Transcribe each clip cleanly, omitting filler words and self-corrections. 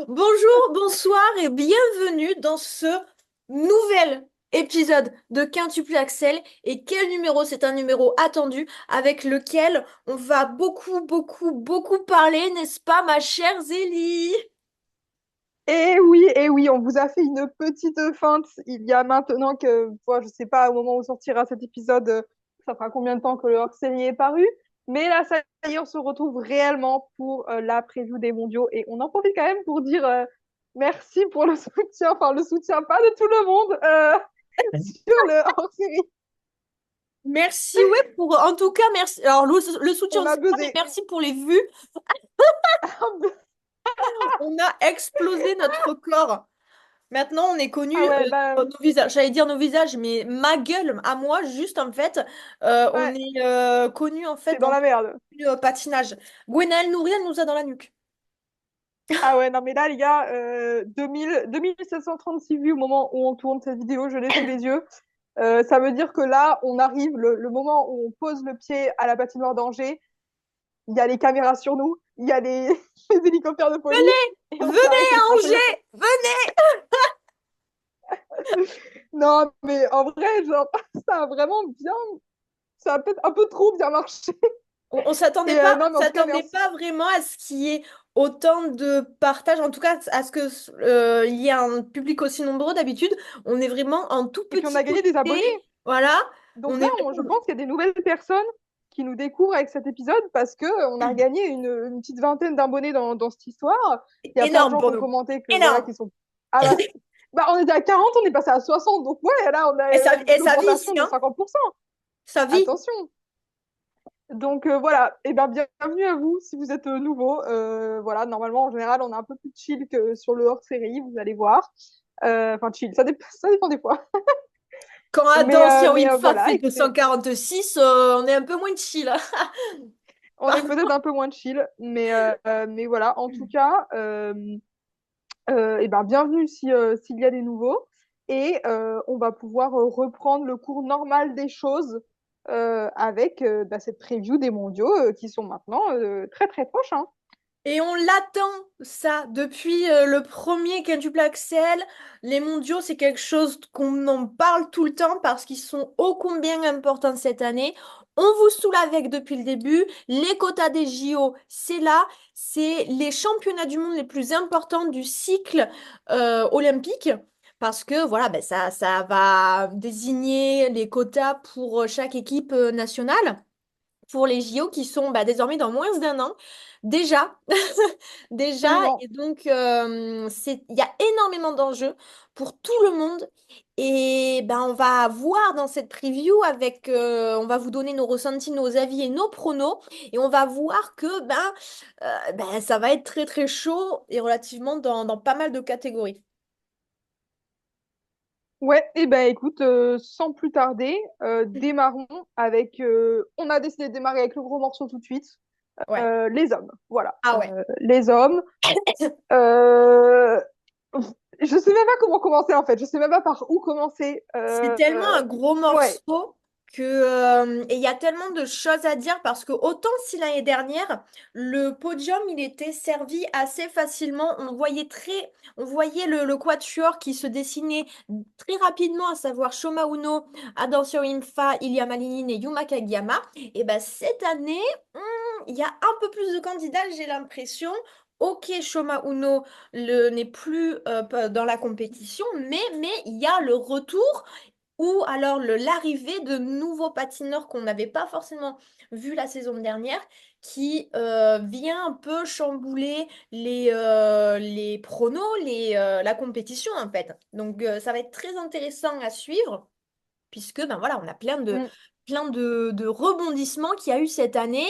Bonjour, bonsoir et bienvenue dans ce nouvel épisode de Quintuple Axel. Et quel numéro? C'est un numéro attendu avec lequel on va beaucoup parler, n'est-ce pas, ma chère Zélie? Et oui, on vous a fait une petite feinte il y a maintenant que, je sais pas, au moment où sortira cet épisode, ça fera combien de temps que le hors-série est paru. Mais là, ça y est, on se retrouve réellement pour la preview des mondiaux. Et on en profite quand même pour dire merci pour le soutien, enfin le soutien pas de tout le monde sur le hors-série. Merci, ouais, en tout cas, merci. Alors, le soutien, On on ne a sait pas, mais buzzé. merci pour les vues. On a explosé notre corps. Maintenant, on est connu Ah ouais, bah nos visages. J'allais dire nos visages, mais ma gueule, à moi, juste en fait, on ouais, est connu en fait c'est dans dans la merde. le patinage. Gwenaëlle Nouri, elle nous a dans la nuque. Ah ouais, non mais là, les gars, 2736 vues au moment où on tourne cette vidéo, je l'ai sous les yeux. Ça veut dire que là, on arrive, le moment où on pose le pied à la patinoire d'Angers, il y a les caméras sur nous, il y a les, les hélicoptères de police, et on Venez s'arrête et à franchement, Angers! Venez! non, mais en vrai, genre, ça a vraiment bien, ça a peut-être un peu trop bien marché. On Et non, on mais en tout cas, s'attendait merci. pas vraiment à ce qu'il y ait autant de partage, en tout cas à ce que il y ait un public aussi nombreux d'habitude. On est vraiment en tout Et puis on petit a gagné des comité. abonnés. Voilà. Donc On là, est je vraiment pense qu'il y a des nouvelles personnes qui nous découvrent avec cet épisode parce que on a gagné une petite vingtaine d'abonnés dans cette histoire. Il y a plein de énorme gens qui pour ont nous. commenté que voilà, Énorme. qui sont. Ah bah, on était à 40, on est passé à 60. Donc ouais, là, on a Et une ça vit ici, augmentation de hein. 50%. Ça vit. Attention. Donc voilà, et ben bienvenue à vous si vous êtes nouveau. Voilà, normalement en général on est un peu plus chill que sur le hors-série, vous allez voir. Enfin chill, ça dépend des fois. Quand Adam sur Mais Winfat voilà, fait écoutez, 246, on est un peu moins chill. on est peut-être un peu moins chill, mais voilà, en tout cas, et ben bienvenue si, s'il y a des nouveaux. Et on va pouvoir reprendre le cours normal des choses avec bah, cette preview des mondiaux qui sont maintenant très très proches, hein. Et on l'attend, ça, depuis le premier quintuple Axel. Les mondiaux, c'est quelque chose qu'on en parle tout le temps parce qu'ils sont ô combien importants cette année. On vous saoule avec depuis le début. Les quotas des JO, c'est là. C'est les championnats du monde les plus importants du cycle olympique. Parce que voilà, ben ça va désigner les quotas pour chaque équipe nationale pour les JO qui sont bah, désormais dans moins d'un an. Déjà, déjà, Absolument. et donc il y a énormément d'enjeux pour tout le monde. Et ben, on va voir dans cette preview on va vous donner nos ressentis, nos avis et nos pronos. Et on va voir que ben, ça va être très chaud et relativement dans pas mal de catégories. Ouais, et ben écoute, sans plus tarder, démarrons avec. On a décidé de démarrer avec le gros morceau tout de suite. Ouais. Les hommes, voilà. Ah ouais. Les hommes. Euh, je sais même pas comment commencer en fait. Je sais même pas par où commencer. C'est tellement un gros Ouais, morceau que et il y a tellement de choses à dire parce que autant si l'année dernière le podium il était servi assez facilement, on voyait le quatuor qui se dessinait très rapidement, à savoir Shoma Uno, Adancio Imfa, Ilia Malinin et Yuma Kagiyama. Et ben cette année, il y a un peu plus de candidats, j'ai l'impression. Ok, Shoma Uno n'est plus dans la compétition, mais il y a le retour ou alors l'arrivée de nouveaux patineurs qu'on n'avait pas forcément vus la saison dernière, qui vient un peu chambouler les pronos, la compétition en fait. Donc ça va être très intéressant à suivre, puisque ben voilà, on a mm, plein de rebondissements qu'il y a eu cette année.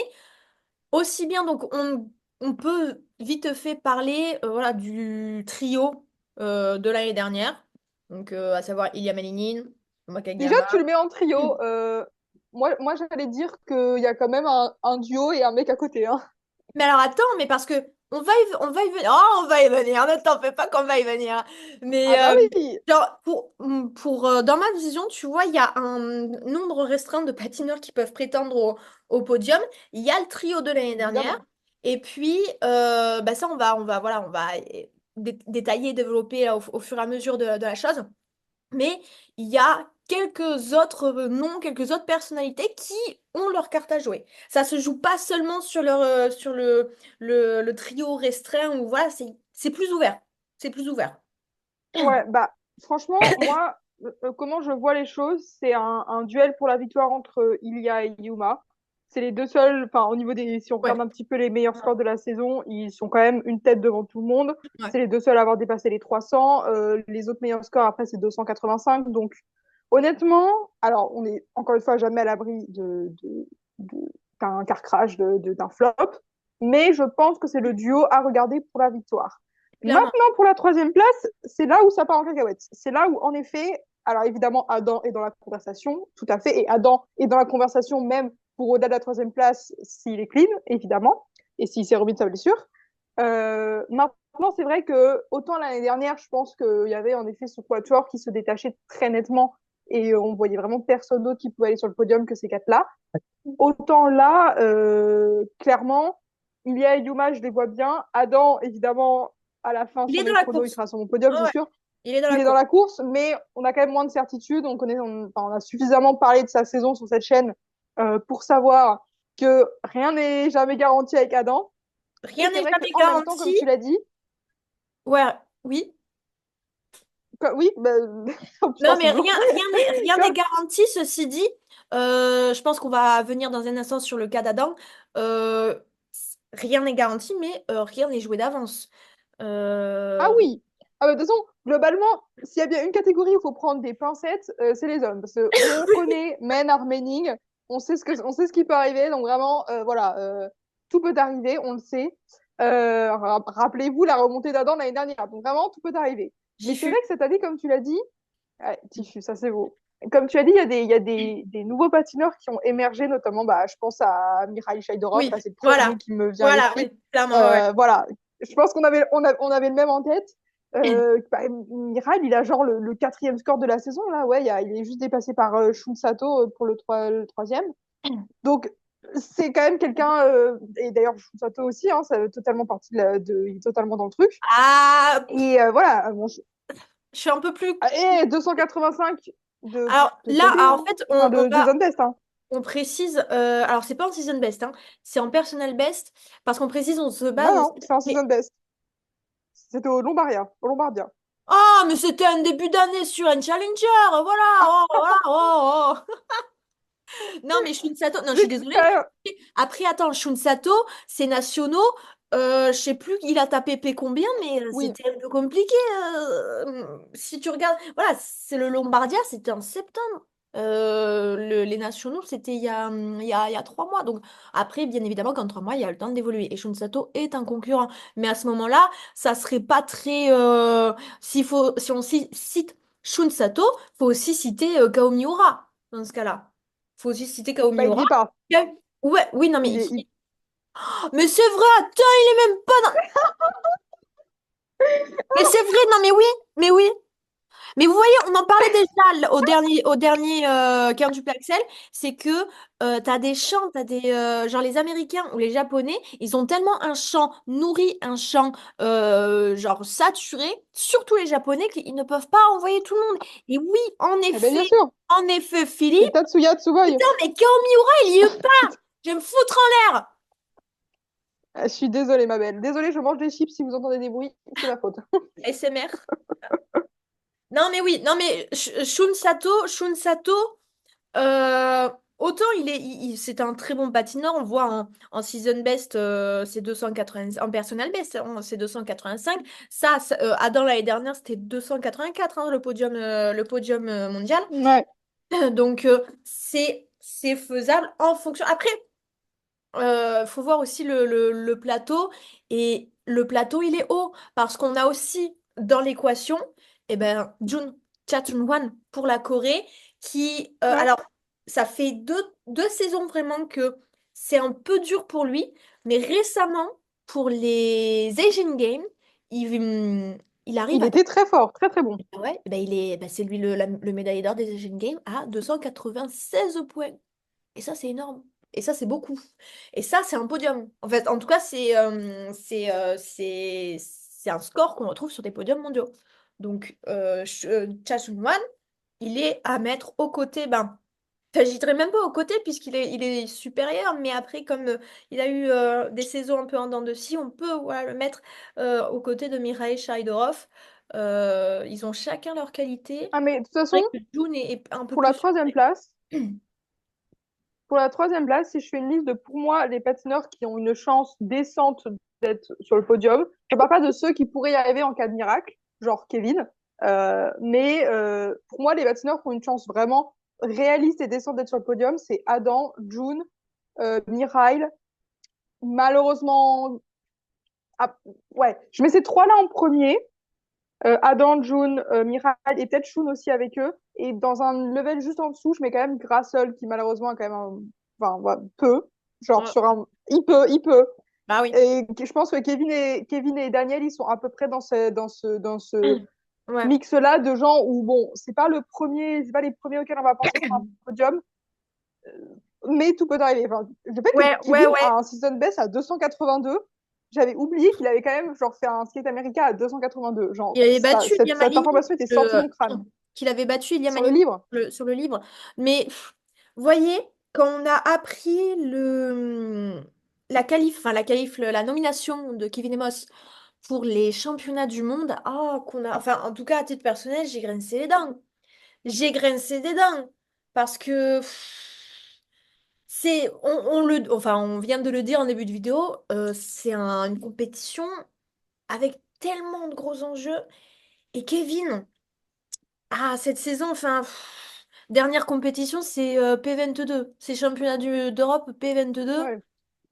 Aussi bien, donc on peut vite fait parler voilà, du trio de l'année dernière, donc à savoir Ilya Malinin, déjà, Wakagama. tu le mets en trio. Moi j'allais dire qu'il y a quand même un duo et un mec à côté, hein. Mais alors attends, mais parce que on va y venir. Oh, on va y venir. Ne t'en fais pas qu'on va y venir. Mais Ah bah oui. genre, dans ma vision, tu vois, il y a un nombre restreint de patineurs qui peuvent prétendre au podium. Il y a le trio de l'année dernière. Évidemment. Et puis, bah ça, voilà, on va détailler et développer au fur et à mesure de la chose. Mais il y a quelques autres noms, quelques autres personnalités qui ont leur carte à jouer. Ça se joue pas seulement sur le trio restreint ou voilà, c'est plus ouvert. C'est plus ouvert. Ouais, bah franchement, moi, comment je vois les choses, c'est un duel pour la victoire entre Ilya et Yuma. C'est les deux seuls, enfin au niveau des, si on Ouais. regarde un petit peu les meilleurs scores de la saison, ils sont quand même une tête devant tout le monde. Ouais. C'est les deux seuls à avoir dépassé les 300. Les autres meilleurs scores après, c'est 285. Donc honnêtement, alors on est encore une fois jamais à l'abri d'un car crash, d'un flop, mais je pense que c'est le duo à regarder pour la victoire. Clairement. Maintenant, pour la troisième place, c'est là où ça part en cacahuète. C'est là où, en effet, alors évidemment, Adam est dans la conversation, tout à fait, et Adam est dans la conversation même pour au-delà de la troisième place s'il est clean, évidemment, et s'il s'est remis de sa blessure. Maintenant, c'est vrai que autant l'année dernière, je pense qu'il y avait en effet ce quatuor qui se détachait très nettement et on voyait vraiment personne d'autre qui pouvait aller sur le podium que ces quatre-là. Autant là, clairement, il y a Yuma, je les vois bien. Adam, évidemment, à la fin, Il sur est dans mes la pronos, il course. sera sur mon podium, Ah c'est ouais, sûr. il est dans Il la est dans course. la course, mais on a quand même moins de certitude. Enfin, on a suffisamment parlé de sa saison sur cette chaîne pour savoir que rien n'est jamais garanti avec Adam. Et Rien c'est n'est vrai jamais qu'en même temps, comme garanti. tu l'as dit, Ouais, oui. oui, bah, oh Non, putain, c'est mais dur. rien n'est Comme- garanti. Ceci dit, je pense qu'on va venir dans un instant sur le cas d'Adam. Euh, Rien n'est garanti, mais rien n'est joué d'avance. Ah Euh, oui. Ah bah, de toute façon, globalement, s'il y a bien une catégorie où il faut prendre des pincettes, c'est les hommes. Parce qu'on connaît Men are Mening, on sait ce qui peut arriver. Donc vraiment, voilà, tout peut arriver, on le sait. Rappelez-vous la remontée d'Adam l'année dernière. Donc vraiment, tout peut arriver. Mais J'y c'est vrai fus. que cette année, comme tu l'as dit, ouais, Tifu, ça c'est beau. Comme tu as dit, il y a des nouveaux patineurs qui ont émergé, notamment, bah, je pense à Mikhail Shaidorov, Oui, là, c'est le premier voilà. qui me vient à Voilà, l'esprit. oui, clairement, ouais. Voilà, je pense on avait le même en tête. Bah, Mikhail, il a genre le quatrième score de la saison, là, ouais, il est juste dépassé par Shun Sato pour le troisième. Donc, c'est quand même quelqu'un, et d'ailleurs, Shun Sato aussi, hein, ça fait totalement partie il est totalement dans le truc. Ah, Et voilà, bon, je suis un peu plus. et 285 Alors de là, TD, en hein. fait, Enfin, de zone test. Hein. on précise. Alors, c'est pas en season best, hein, c'est en personal best, parce qu'on précise, on se Non, base aussi. non, c'est en season best. C'était au Lombardia. Au Lombardia. Ah, mais c'était un début d'année sur un challenger, voilà. Oh, voilà, oh, oh. Non, mais Shun Sato, non, je suis J'ai désolée. quand même... Après, attends, Shun Sato, c'est nationaux. Je sais plus, il a tapé P combien, mais Oui. c'était un peu compliqué. Si tu regardes, voilà, c'est le Lombardia, c'était en septembre. Les nationaux, c'était il y a 3 mois. Donc, après, bien évidemment, qu'en 3 mois, il y a le temps d'évoluer. Et Shun Sato est un concurrent. Mais à ce moment-là, ça serait pas très. Si on cite Shun Sato, faut aussi citer Kao Miura dans ce cas-là. Faut aussi citer Kao Bah, il y Miura. est pas. Ouais, oui, non, mais, Il est... il- mais c'est vrai, attends, il est même pas dans... Mais c'est vrai, non, mais oui, mais oui. Mais vous voyez, on en parlait déjà au dernier quintuplet Axel, c'est que t'as des chants, genre les Américains ou les Japonais, ils ont tellement un chant nourri, un chant genre saturé, surtout les Japonais, qu'ils ne peuvent pas envoyer tout le monde. Et oui, Eh ben, bien sûr. en effet, Philippe, C'est Tatsuya Tsuboy. putain, mais Kao Miura, il y est pas! Je vais me foutre en l'air! Ah, je suis désolée, ma belle. Désolée, je mange des chips si vous entendez des bruits. C'est ma faute. SMR. Non, mais oui, non, mais Shun Sato, euh, autant c'est un très bon patineur, on voit en season best, c'est 280, en personal best, hein, c'est 285. Adam l'année dernière, c'était 284, hein, le podium mondial. Ouais. Donc, c'est faisable en fonction. Après, faut voir aussi le plateau. Et le plateau, il est haut. Parce qu'on a aussi dans l'équation, eh ben, Jun Chae-wan pour la Corée, qui. Ouais. Alors, ça fait deux saisons vraiment que c'est un peu dur pour lui. Mais récemment. pour les Asian Games, il arrive Il à... était très fort, très très bon. Ouais, ben c'est lui le médaillé d'or des Asian Games à 296 points. Et ça, c'est énorme. Et ça, c'est beaucoup. Et ça, c'est un podium. En fait, en tout cas, c'est un score qu'on retrouve sur des podiums mondiaux. Donc, Cha Sung-man, il est à mettre aux côtés, ben, enfin, je dirais même pas aux côtés puisqu'il est supérieur, mais après, comme il a eu des saisons un peu en dents de scie, on peut voilà, le mettre aux côtés de Mikhail Shaidorov. Ils ont chacun leur qualité. Ah, mais de toute C'est façon, vrai que June est un peu pour la plus... troisième place, pour la troisième place, si je fais une liste de, pour moi, les patineurs qui ont une chance décente d'être sur le podium, je parle pas de ceux qui pourraient y arriver en cas de miracle, genre Kevin, mais pour moi, les patineurs qui ont une chance vraiment réaliste et décente d'être sur le podium, c'est Adam, June, Mihail, malheureusement, ah, ouais, je mets ces trois-là en premier. Adam, June, Mihail et peut-être Shun aussi avec eux. Et dans un level juste en dessous, je mets quand même Grassol qui malheureusement a quand même enfin, ouais, peu. Genre Ouais. sur un. Il peut. Bah oui. Et je pense que Kevin et Daniel, ils sont à peu près dans ce Ouais. mix-là de gens où, bon, c'est pas les premiers auxquels on va penser sur un podium, mais tout peut arriver. Enfin, le fait que Ouais, ouais, Kevin ouais. a un season best à 282, j'avais oublié qu'il avait quand même genre fait un skate américain à 282. Genre, Il avait battu cette, Liam cette Magnus, information était sortie de mon crâne. qu'il avait battu Liam Sur le Magnus livre, sur le livre. Mais vous voyez, quand on a appris la qualif, la nomination de Kevin Emos pour les championnats du monde, enfin, en tout cas, à titre personnel, j'ai grincé les dents. J'ai grincé des dents. Parce que enfin, on vient de le dire en début de vidéo, c'est une compétition avec tellement de gros enjeux. Et Kevin, cette saison, enfin, dernière compétition, c'est P22. C'est championnat d'Europe P22. ouais.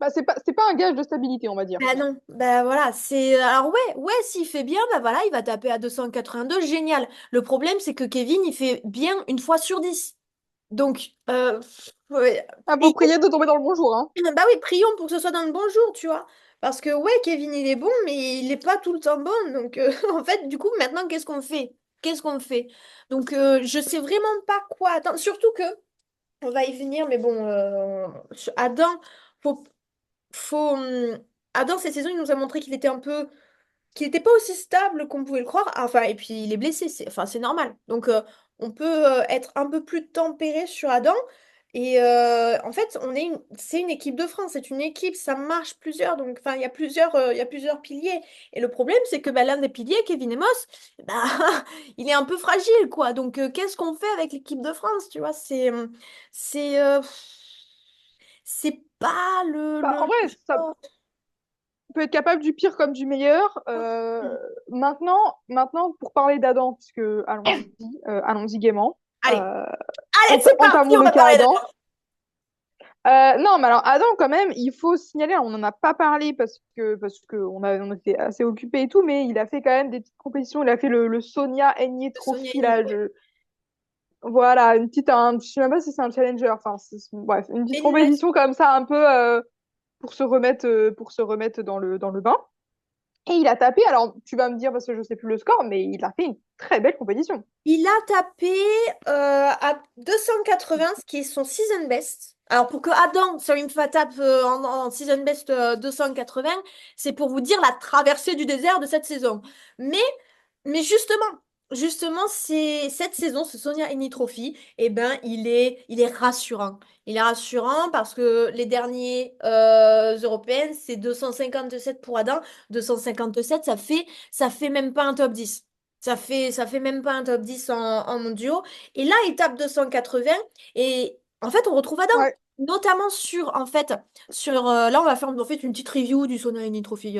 Bah, c'est pas un gage de stabilité, on va dire. Bah non, bah voilà, c'est... Alors ouais, s'il fait bien, bah voilà, il va taper à 282, génial. Le problème, c'est que Kevin, il fait bien une fois sur 10. Donc, ouais, Ah, faut prier de tomber dans le bon jour, hein. bah oui, prions pour que ce soit dans le bon jour, tu vois. Parce que ouais, Kevin, il est bon, mais il n'est pas tout le temps bon. Donc, en fait, du coup, maintenant, qu'est-ce qu'on fait? Qu'est-ce qu'on fait? Donc, je sais vraiment pas quoi attendre. Surtout que, on va y venir, mais bon, Adam, faut, Adam, cette saison, il nous a montré qu'il n'était pas aussi stable qu'on pouvait le croire. Enfin, et puis il est blessé, c'est normal. Donc on peut être un peu plus tempéré sur Adam. Et en fait, c'est une équipe de France, c'est une équipe, ça marche plusieurs. Donc, enfin, il y a plusieurs piliers. Et le problème, c'est que bah, l'un des piliers, Kevin Emos, bah, il est un peu fragile, quoi. Donc, qu'est-ce qu'on fait avec l'équipe de France, tu vois? C'est, c'est pas Bah, en vrai, ça peut être capable du pire comme du meilleur. Maintenant, pour parler d'Adam, puisque allons-y gaiement. Allez, Euh, allez, c'est parti, Entamons on le va cas parler Adam. d'Adam. Non, mais alors Adam, quand même, il faut signaler, on n'en a pas parlé parce que on était assez occupés et tout, mais il a fait quand même des petites compétitions. Il a fait le Sonia Aigné Sonia Trophy là. Initro. Voilà, je sais même pas si c'est un challenger. Enfin, bref, une petite Féministe. compétition comme ça, un peu pour se remettre dans le bain. Et il a tapé. Alors, tu vas me dire parce que je sais plus le score, mais il a fait une très belle compétition. Il a tapé à 280, ce qui est son season best. Alors pour que Adam sur une fois tape en season best 280, c'est pour vous dire la traversée du désert de cette saison. Mais justement, c'est cette saison, ce Sonia Eni Trophy, eh ben, il est rassurant. Il est rassurant parce que les derniers européennes, c'est 257 pour Adam. 257, ça fait même pas un top 10. Ça fait même pas un top 10 en mondiaux. Et là, il tape 280. Et en fait, on retrouve Adam. Ouais, Notamment là, on va faire en fait une petite review du Sonia Eni Trophy.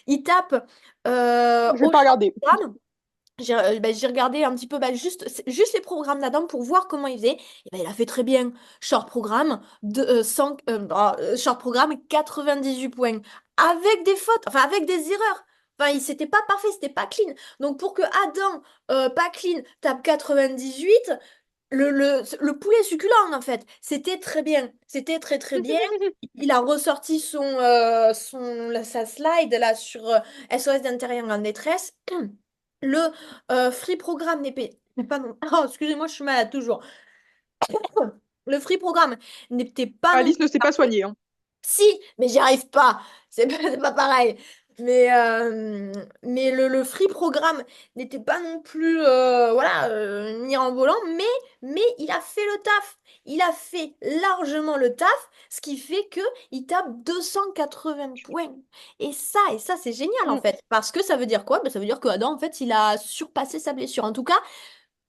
Il tape je vais au pas regarder. programme. J'ai regardé un petit peu juste les programmes d'Adam pour voir comment il faisait. Et ben, il a fait très bien. Short programme, short programme 98 points. Avec des fautes, enfin avec des erreurs. Enfin, c'était pas parfait, c'était pas clean. Donc pour que Adam, pas clean, tape 98, le poulet succulent, en fait. C'était très bien. C'était très, très bien. Il a ressorti sa slide là sur SOS d'intérieur en détresse. Le free programme n'est pas non. Oh, excusez-moi, je suis malade toujours. Le free programme n'était pas non Alice plus ne s'est pas parfait. soignée, hein. Si, mais j'y arrive pas. C'est pas pareil. Mais le free programme n'était pas non plus voilà, mirobolant, mais il a fait le taf. Il a fait largement le taf, ce qui fait que il tape 280 points. Et ça c'est génial en Mm. fait. Parce que ça veut dire quoi? Ben, ça veut dire que Adam, en fait, il a surpassé sa blessure. En tout cas,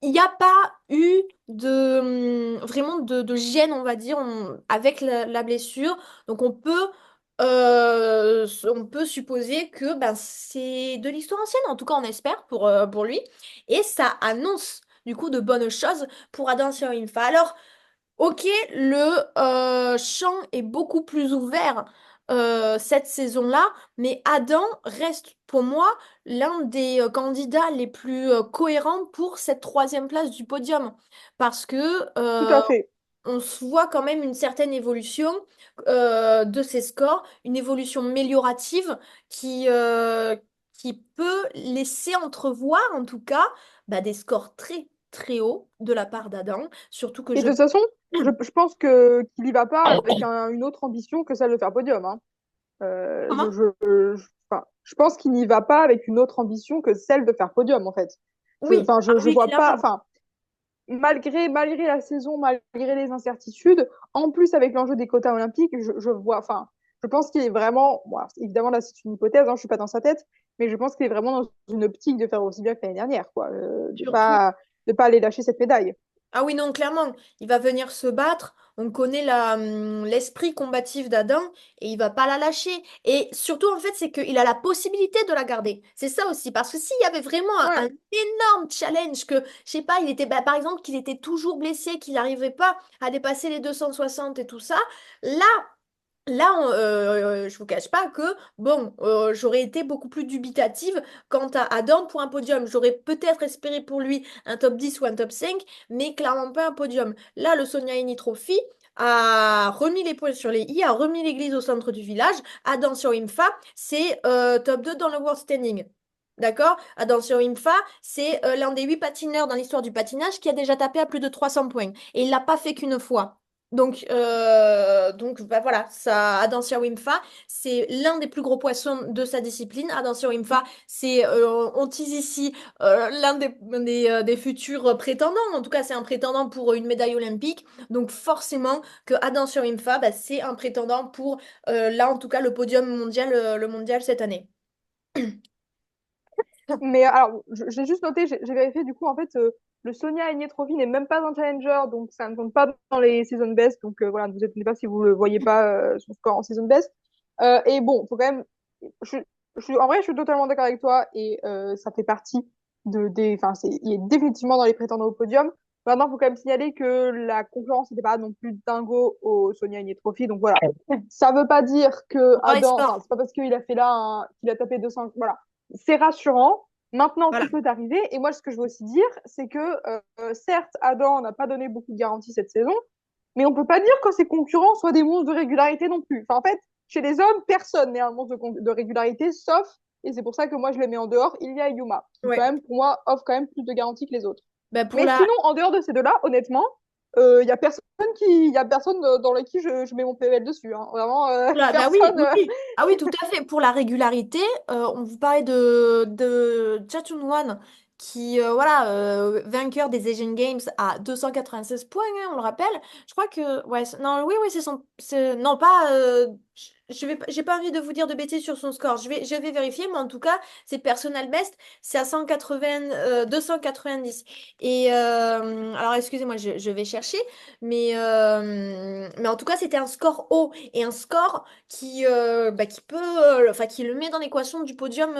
il n'y a pas eu vraiment de gêne, on va dire, avec la blessure. Donc on peut supposer que ben, c'est de l'histoire ancienne, en tout cas on espère pour lui. Et ça annonce du coup de bonnes choses pour Adam Infa. Alors, ok, le champ est beaucoup plus ouvert cette saison-là, mais Adam reste pour moi l'un des candidats les plus cohérents pour cette troisième place du podium. Parce que Tout à fait. on se voit quand même une certaine évolution de ses scores, une évolution améliorative qui peut laisser entrevoir en tout cas bah, des scores très très hauts de la part d'Adam. Surtout que Et je... de toute façon, je pense que qu'il y va pas avec une autre ambition que celle de faire podium, hein. Comment? Enfin, je pense qu'il n'y va pas avec une autre ambition que celle de faire podium, en fait. Oui, ah Je oui, vois pas. clairement. Enfin, malgré la saison, malgré les incertitudes, en plus avec l'enjeu des quotas olympiques, je vois. Enfin, je pense qu'il est vraiment. Bon, alors, évidemment, là, c'est une hypothèse, hein, je suis pas dans sa tête, mais je pense qu'il est vraiment dans une optique de faire aussi bien que l'année dernière, quoi. Surtout. De pas aller lâcher cette médaille. Ah oui, non, clairement, il va venir se battre. On connaît l'esprit combatif d'Adam et il va pas la lâcher. Et surtout, en fait, c'est qu'il a la possibilité de la garder. C'est ça aussi. Parce que s'il y avait vraiment un Ouais. énorme challenge, que, je sais pas, il était, bah, par exemple, qu'il était toujours blessé, qu'il n'arrivait pas à dépasser les 260 et tout ça, là, je vous cache pas que bon, j'aurais été beaucoup plus dubitative quant à Adam pour un podium. J'aurais peut-être espéré pour lui un top 10 ou un top 5, mais clairement pas un podium. Là, le Sonia Eni Trophy a remis les points sur les i, a remis l'église au centre du village. Adam sur IMFA, c'est top 2 dans le World Standing. D'accord? Adam sur IMFA, c'est l'un des 8 patineurs dans l'histoire du patinage qui a déjà tapé à plus de 300 points. Et il l'a pas fait qu'une fois. Donc bah voilà, ça, Adancia Wimfa, c'est l'un des plus gros poissons de sa discipline. Adancia Wimfa, on tease ici l'un des futurs prétendants. En tout cas, c'est un prétendant pour une médaille olympique. Donc forcément que Adancia Wimfa, bah, c'est un prétendant pour là, en tout cas, le podium mondial, le mondial cette année. Mais alors, j'ai juste noté, j'ai vérifié, du coup, en fait, le Sonia Aignet Trophy n'est même pas un challenger, donc ça ne compte pas dans les season best. Donc voilà, ne vous étonnez pas si vous le voyez pas son score en season best. Et bon, faut quand même. Je, en vrai, je suis totalement d'accord avec toi et ça fait partie enfin, il est définitivement dans les prétendants au podium. Maintenant, il faut quand même signaler que la concurrence n'était pas non plus dingo au Sonia Aignet Trophy. Donc voilà, ça veut pas dire que On va Adam, sport. enfin, c'est pas parce qu'il a fait là, qu'il a tapé 200. Voilà, c'est rassurant. Maintenant, Voilà. tout peut arriver. Et moi, ce que je veux aussi dire, c'est que certes, Adam n'a pas donné beaucoup de garanties cette saison, mais on peut pas dire que ses concurrents soient des monstres de régularité non plus. Enfin, en fait, chez les hommes, personne n'est un monstre de régularité, sauf, et c'est pour ça que moi je les mets en dehors, il y a Yuma, qui quand Ouais. même, pour moi, offre quand même plus de garanties que les autres. Bah, pour Mais la, sinon, en dehors de ces deux-là, honnêtement, il y a personne dans lequel je mets mon PVL dessus, hein. Vraiment, Bah oui, personne. oui, oui. Ah oui, tout à fait. Pour la régularité, on vous parlait de One qui, voilà, vainqueur des Asian Games à 296 points, hein, on le rappelle. Je crois que, ouais, non, oui, oui, non, pas, je vais, j'ai pas envie de vous dire de bêtises sur son score. Je vais vérifier, mais en tout cas, c'est personal best, c'est à 180, 290. Et, alors, excusez-moi, je vais chercher, mais en tout cas, c'était un score haut et un score qui peut, enfin, qui le met dans l'équation du podium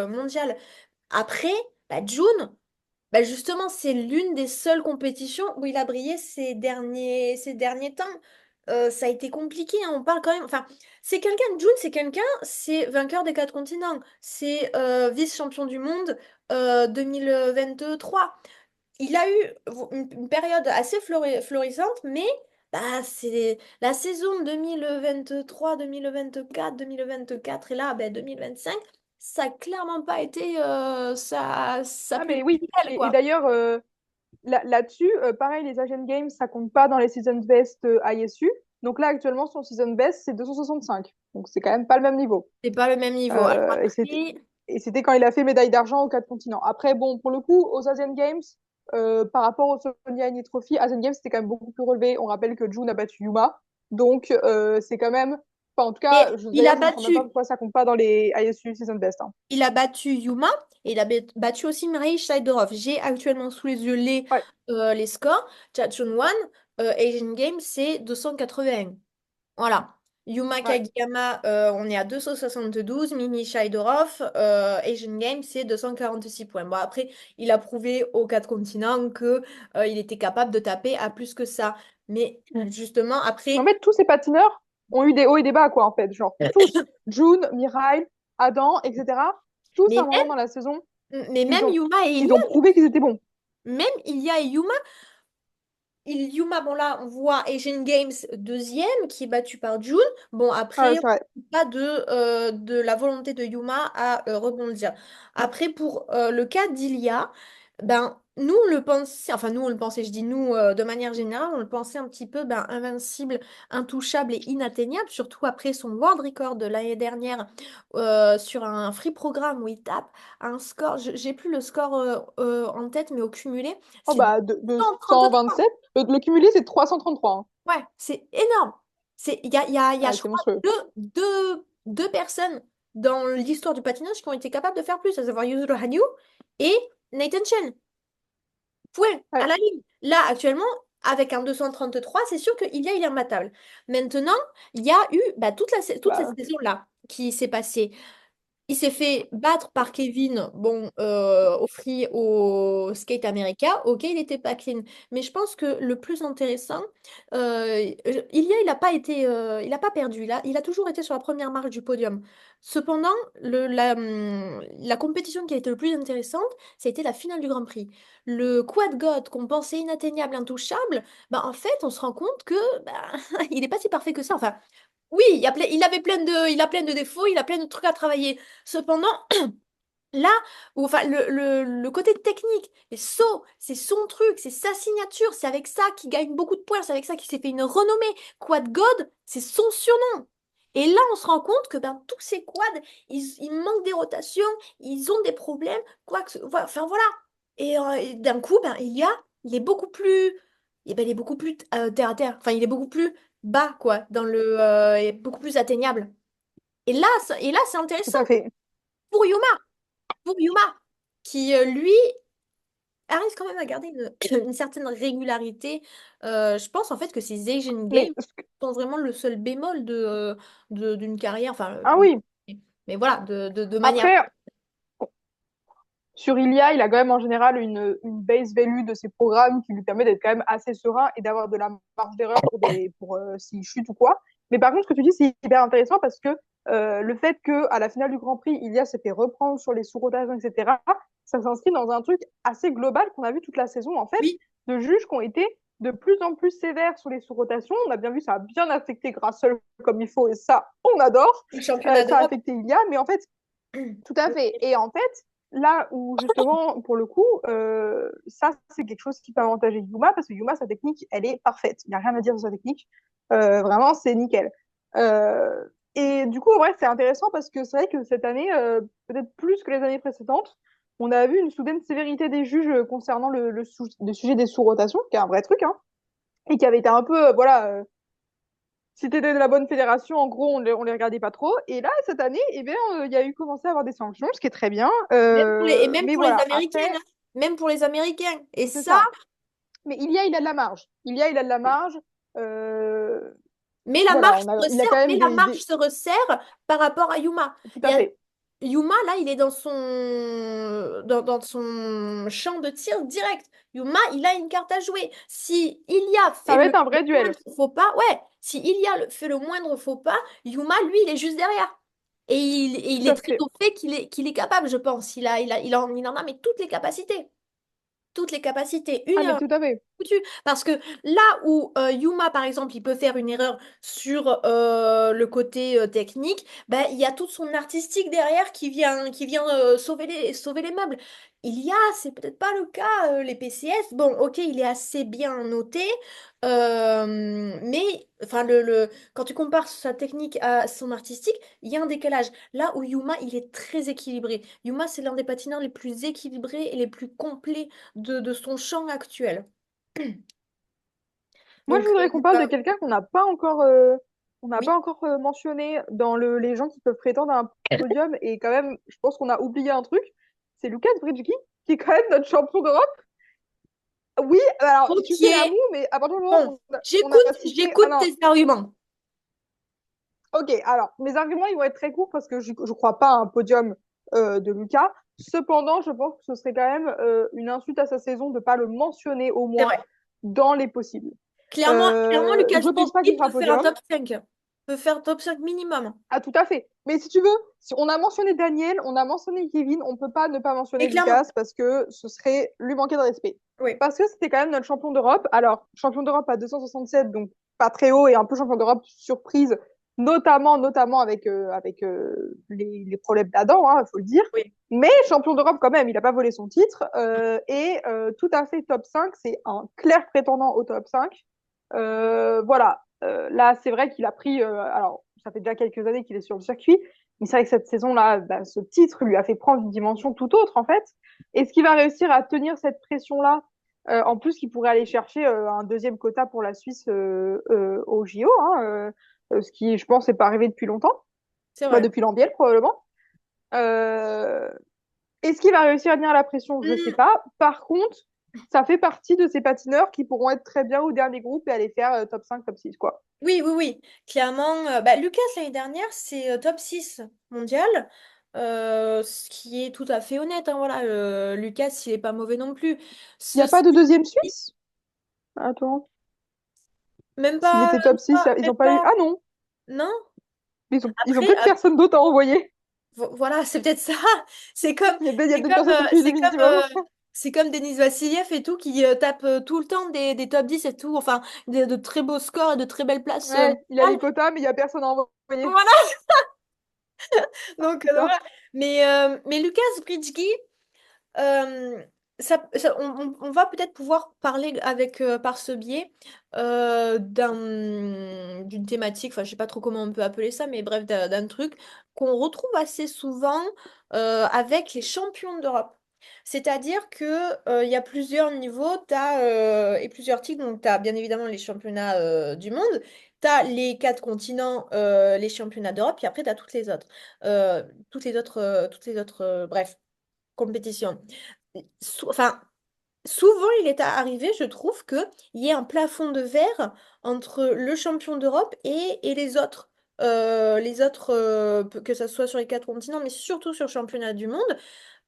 mondial. Après, bah, June, bah, justement, c'est l'une des seules compétitions où il a brillé ces derniers temps. Ça a été compliqué, hein, on parle quand même. Enfin, June, c'est vainqueur des 4 continents, c'est vice-champion du monde 2023. il a eu une période assez florissante, mais bah, c'est la saison 2023, 2024, 2024 et là, ben, 2025, ça n'a clairement pas été sa Ah, plus mais oui. belle, Et quoi. d'ailleurs, là-dessus, pareil, les Asian Games, ça compte pas dans les Season Best ISU. Donc là, actuellement, son Season Best, c'est 265. Donc c'est quand même pas le même niveau. C'est pas le même niveau. Alors Euh, et c'était après, et c'était quand il a fait médaille d'argent aux quatre continents. Après, bon, pour le coup, aux Asian Games, par rapport au Sonia Aini Trophy, Asian Games, c'était quand même beaucoup plus relevé. On rappelle que June a battu Yuma. Donc, c'est quand même. Enfin, en tout et cas, d'ailleurs, je comprends même pas pourquoi ça compte pas dans les ISU Season Best, hein. il a battu Yuma et il a battu aussi Marie Shaiderov. J'ai actuellement sous les yeux Ouais, les scores. Chun Asian Games, c'est 281. Voilà. Yuma ouais. Kagiyama, on est à 272. Mimi Shaidorov, Asian Games, c'est 246 points. Bon, après, il a prouvé aux quatre continents que, il était capable de taper à plus que ça. Mais justement, En après, fait, tous ces patineurs ont eu des hauts et des bas, quoi, en fait. Genre, tous. June, Mirai, Adam, etc. Tous, à mais un moment dans la saison, mais ils même ont, Yuma et ils ont Ilia, prouvé qu'ils étaient bons. même Ilia et Yuma, Yuma, bon là, on voit Asian Games deuxième, qui est battu par June. Bon, Ah ouais, après, c'est vrai. pas de la volonté de Yuma à rebondir. Après, pour le cas d'Ilia, ben, nous, on le pensait, enfin, nous, on le pensait, je dis nous, de manière générale, on le pensait un petit peu ben, invincible, intouchable et inatteignable, surtout après son world record de l'année dernière sur un free programme où il tape un score, j'ai plus le score en tête, mais au cumulé, Oh c'est bah, de 133. 127. Le cumulé, c'est 333, hein. Ouais, c'est énorme. Il y a, Ouais, je c'est crois, monstrueux. deux personnes dans l'histoire du patinage qui ont été capables de faire plus, à savoir Yuzuru Hanyu et Nathan Chen. Point, à Ouais. la ligne. Là, actuellement, avec un 233, c'est sûr qu'il y a imbattable. Maintenant, il y a eu bah, toute cette Bah, saison-là qui s'est passée. Il s'est fait battre par Kevin, bon, au skate américain. Ok, il n'était pas clean. Mais je pense que le plus intéressant, il a pas été, il a pas perdu. Il a toujours été sur la première marche du podium. Cependant, la compétition qui a été le plus intéressante, c'était la finale du Grand Prix. Le quad god qu'on pensait inatteignable, intouchable, bah, en fait, on se rend compte que bah, il n'est pas si parfait que ça. Enfin, oui, il a plein de défauts, il a plein de trucs à travailler. Cependant, là, enfin, le côté technique, les sauts, c'est son truc, c'est sa signature, c'est avec ça qu'il gagne beaucoup de points, c'est avec ça qu'il s'est fait une renommée. Quad God, c'est son surnom. Et là, on se rend compte que ben, tous ces quads, ils manquent des rotations, ils ont des problèmes, quoi que enfin voilà. Et d'un coup, ben, il est beaucoup plus, il est beaucoup plus terre à terre. Enfin, il est beaucoup plus bas, quoi, il est beaucoup plus atteignable. Et là, c'est tout intéressant à fait. pour Yuma pour Yuma, qui lui arrive quand même à garder une certaine régularité. Je pense en fait que ces Asian Games Mais, sont vraiment le seul bémol d'une carrière, enfin, ah oui. mais voilà, de manière. Après, sur Ilia, il a quand même en général une base value de ses programmes qui lui permet d'être quand même assez serein et d'avoir de la marge d'erreur pour s'il chute ou quoi. Mais par contre, ce que tu dis, c'est hyper intéressant parce que le fait qu'à la finale du Grand Prix, Ilia s'est fait reprendre sur les sous-rotations, etc., ça s'inscrit dans un truc assez global qu'on a vu toute la saison, en fait, Oui, de juges qui ont été de plus en plus sévères sur les sous-rotations. On a bien vu, ça a bien affecté Grassel comme il faut et ça, on adore. le championnat Ça a d'Europe. affecté Ilia, mais en fait, tout à fait. Et en fait, là où justement, pour le coup, ça, c'est quelque chose qui peut avantager Yuma, parce que Yuma, sa technique, elle est parfaite. Il n'y a rien à dire sur sa technique. Vraiment, c'est nickel. Euh, et du coup, ouais, c'est intéressant parce que c'est vrai que cette année, peut-être plus que les années précédentes, on a vu une soudaine sévérité des juges concernant le sujet des sous-rotations, qui est un vrai truc, hein, et qui avait été un peu, voilà, si t'étais de la bonne fédération, en gros, on les regardait pas trop. Et là, cette année, eh bien, il y a eu commencé à avoir des sanctions, ce qui est très bien. Même Mais pour les voilà, Américains, après, hein. Même pour les Américains. Et c'est ça, ça. Mais il a de la marge. Il a de la marge. Euh, mais la voilà, marge se il a resserre, quand mais même la marge se resserre par rapport à Yuma. Tout Il y à a fait. Yuma, là, il est dans son champ de tir direct. Yuma, il a une carte à jouer. Si Ilia Ça fait va le être un vrai duel. moindre faux pas, ouais, si Ilia fait le moindre faux pas, Yuma, lui, il est juste derrière. Et il Tout est à très fait. au fait qu'il est capable, je pense. Il en a mais toutes les capacités. toutes les capacités. Une Ah, mais erreur tout à fait. foutu. Parce que là où Yuma, par exemple, il peut faire une erreur sur le côté technique, bah, il y a toute son artistique derrière qui vient sauver les meubles. C'est peut-être pas le cas, les PCS. Bon, ok, il est assez bien noté, mais enfin, quand tu compares sa technique à son artistique, il y a un décalage. Là où Yuma, il est très équilibré. Yuma, c'est l'un des patineurs les plus équilibrés et les plus complets de son champ actuel. Moi, je Donc, voudrais qu'on parle de quelqu'un qu'on n'a oui, pas encore mentionné dans les gens qui peuvent prétendre à un podium. Et quand même, je pense qu'on a oublié un truc. C'est Lucas Bridgky, qui est quand même notre champion d'Europe. Oui, alors, tu ok. fais l'amour, mais à partir du moment Bon, où on a cité... Ah j'écoute non, tes arguments. ok, alors, mes arguments, ils vont être très courts parce que je ne crois pas à un podium de Lucas. Cependant, je pense que ce serait quand même une insulte à sa saison de ne pas le mentionner au C'est moins vrai. dans les possibles. Clairement, Lucas Je pense pas qu'il Bielski fera peut faire un podium. top 5. Peut faire top 5 minimum. Ah, tout à fait. Mais si tu veux, si on a mentionné Daniel, on a mentionné Kevin, on peut pas ne pas Et mentionner clairement, Lucas parce que ce serait lui manquer de respect. oui. Parce que c'était quand même notre champion d'Europe. Alors, champion d'Europe à 267, donc pas très haut, et un peu champion d'Europe surprise, notamment avec les problèmes d'Adam, il faut le dire. Oui. Mais champion d'Europe quand même, il n'a pas volé son titre. Tout à fait top 5, c'est un clair prétendant au top 5. Voilà, là, c'est vrai qu'il a pris. Alors, ça fait déjà quelques années qu'il est sur le circuit, mais c'est vrai que cette saison-là, bah, ce titre lui a fait prendre une dimension tout autre, en fait. Est-ce qu'il va réussir à tenir cette pression-là? En plus, il pourrait aller chercher un deuxième quota pour la Suisse au JO, ce qui, je pense, n'est pas arrivé depuis longtemps. C'est Bah, vrai. depuis Lambiel, probablement. Euh, Est-ce qu'il va réussir à tenir la pression? Je sais Hmm, pas. Par contre, ça fait partie de ces patineurs qui pourront être très bien au dernier groupe et aller faire top 5, top 6, quoi. oui, oui, oui. Clairement, bah, Lucas, l'année dernière, c'est top 6 mondial. Ce qui est tout à fait honnête, hein, voilà. Lucas, il est pas mauvais non plus. Il n'y a Ceci, pas de deuxième Suisse? Attends. même S'il pas, était top 6, ils même n'ont pas eu. pas. Ah non, Non? ils ont Après, peut-être personne d'autre à envoyer. Voilà, c'est peut-être ça. C'est comme, Il y a c'est deux comme, personnes depuis le minimum. c'est comme Denis Vassiliev et tout qui tape tout le temps des top 10 et tout. Enfin, de très beaux scores et de très belles places Ouais, il a les mondiales. quotas, mais il n'y a personne à envoyer. Voilà. Ah, Donc, putain. voilà. Mais Lucas Bridgky, euh, on va peut-être pouvoir parler par ce biais d'une thématique, enfin je sais pas trop comment on peut appeler ça, mais bref, d'un truc qu'on retrouve assez souvent avec les champions d'Europe. C'est-à-dire que il y a plusieurs niveaux et plusieurs titres. Donc tu as bien évidemment les championnats du monde, tu as les quatre continents, les championnats d'Europe, puis après tu as toutes les autres bref, compétitions. Enfin, souvent, il est arrivé, je trouve, qu'il y ait un plafond de verre entre le champion d'Europe et les autres. Que ce soit sur les quatre continents, mais surtout sur le championnat du monde.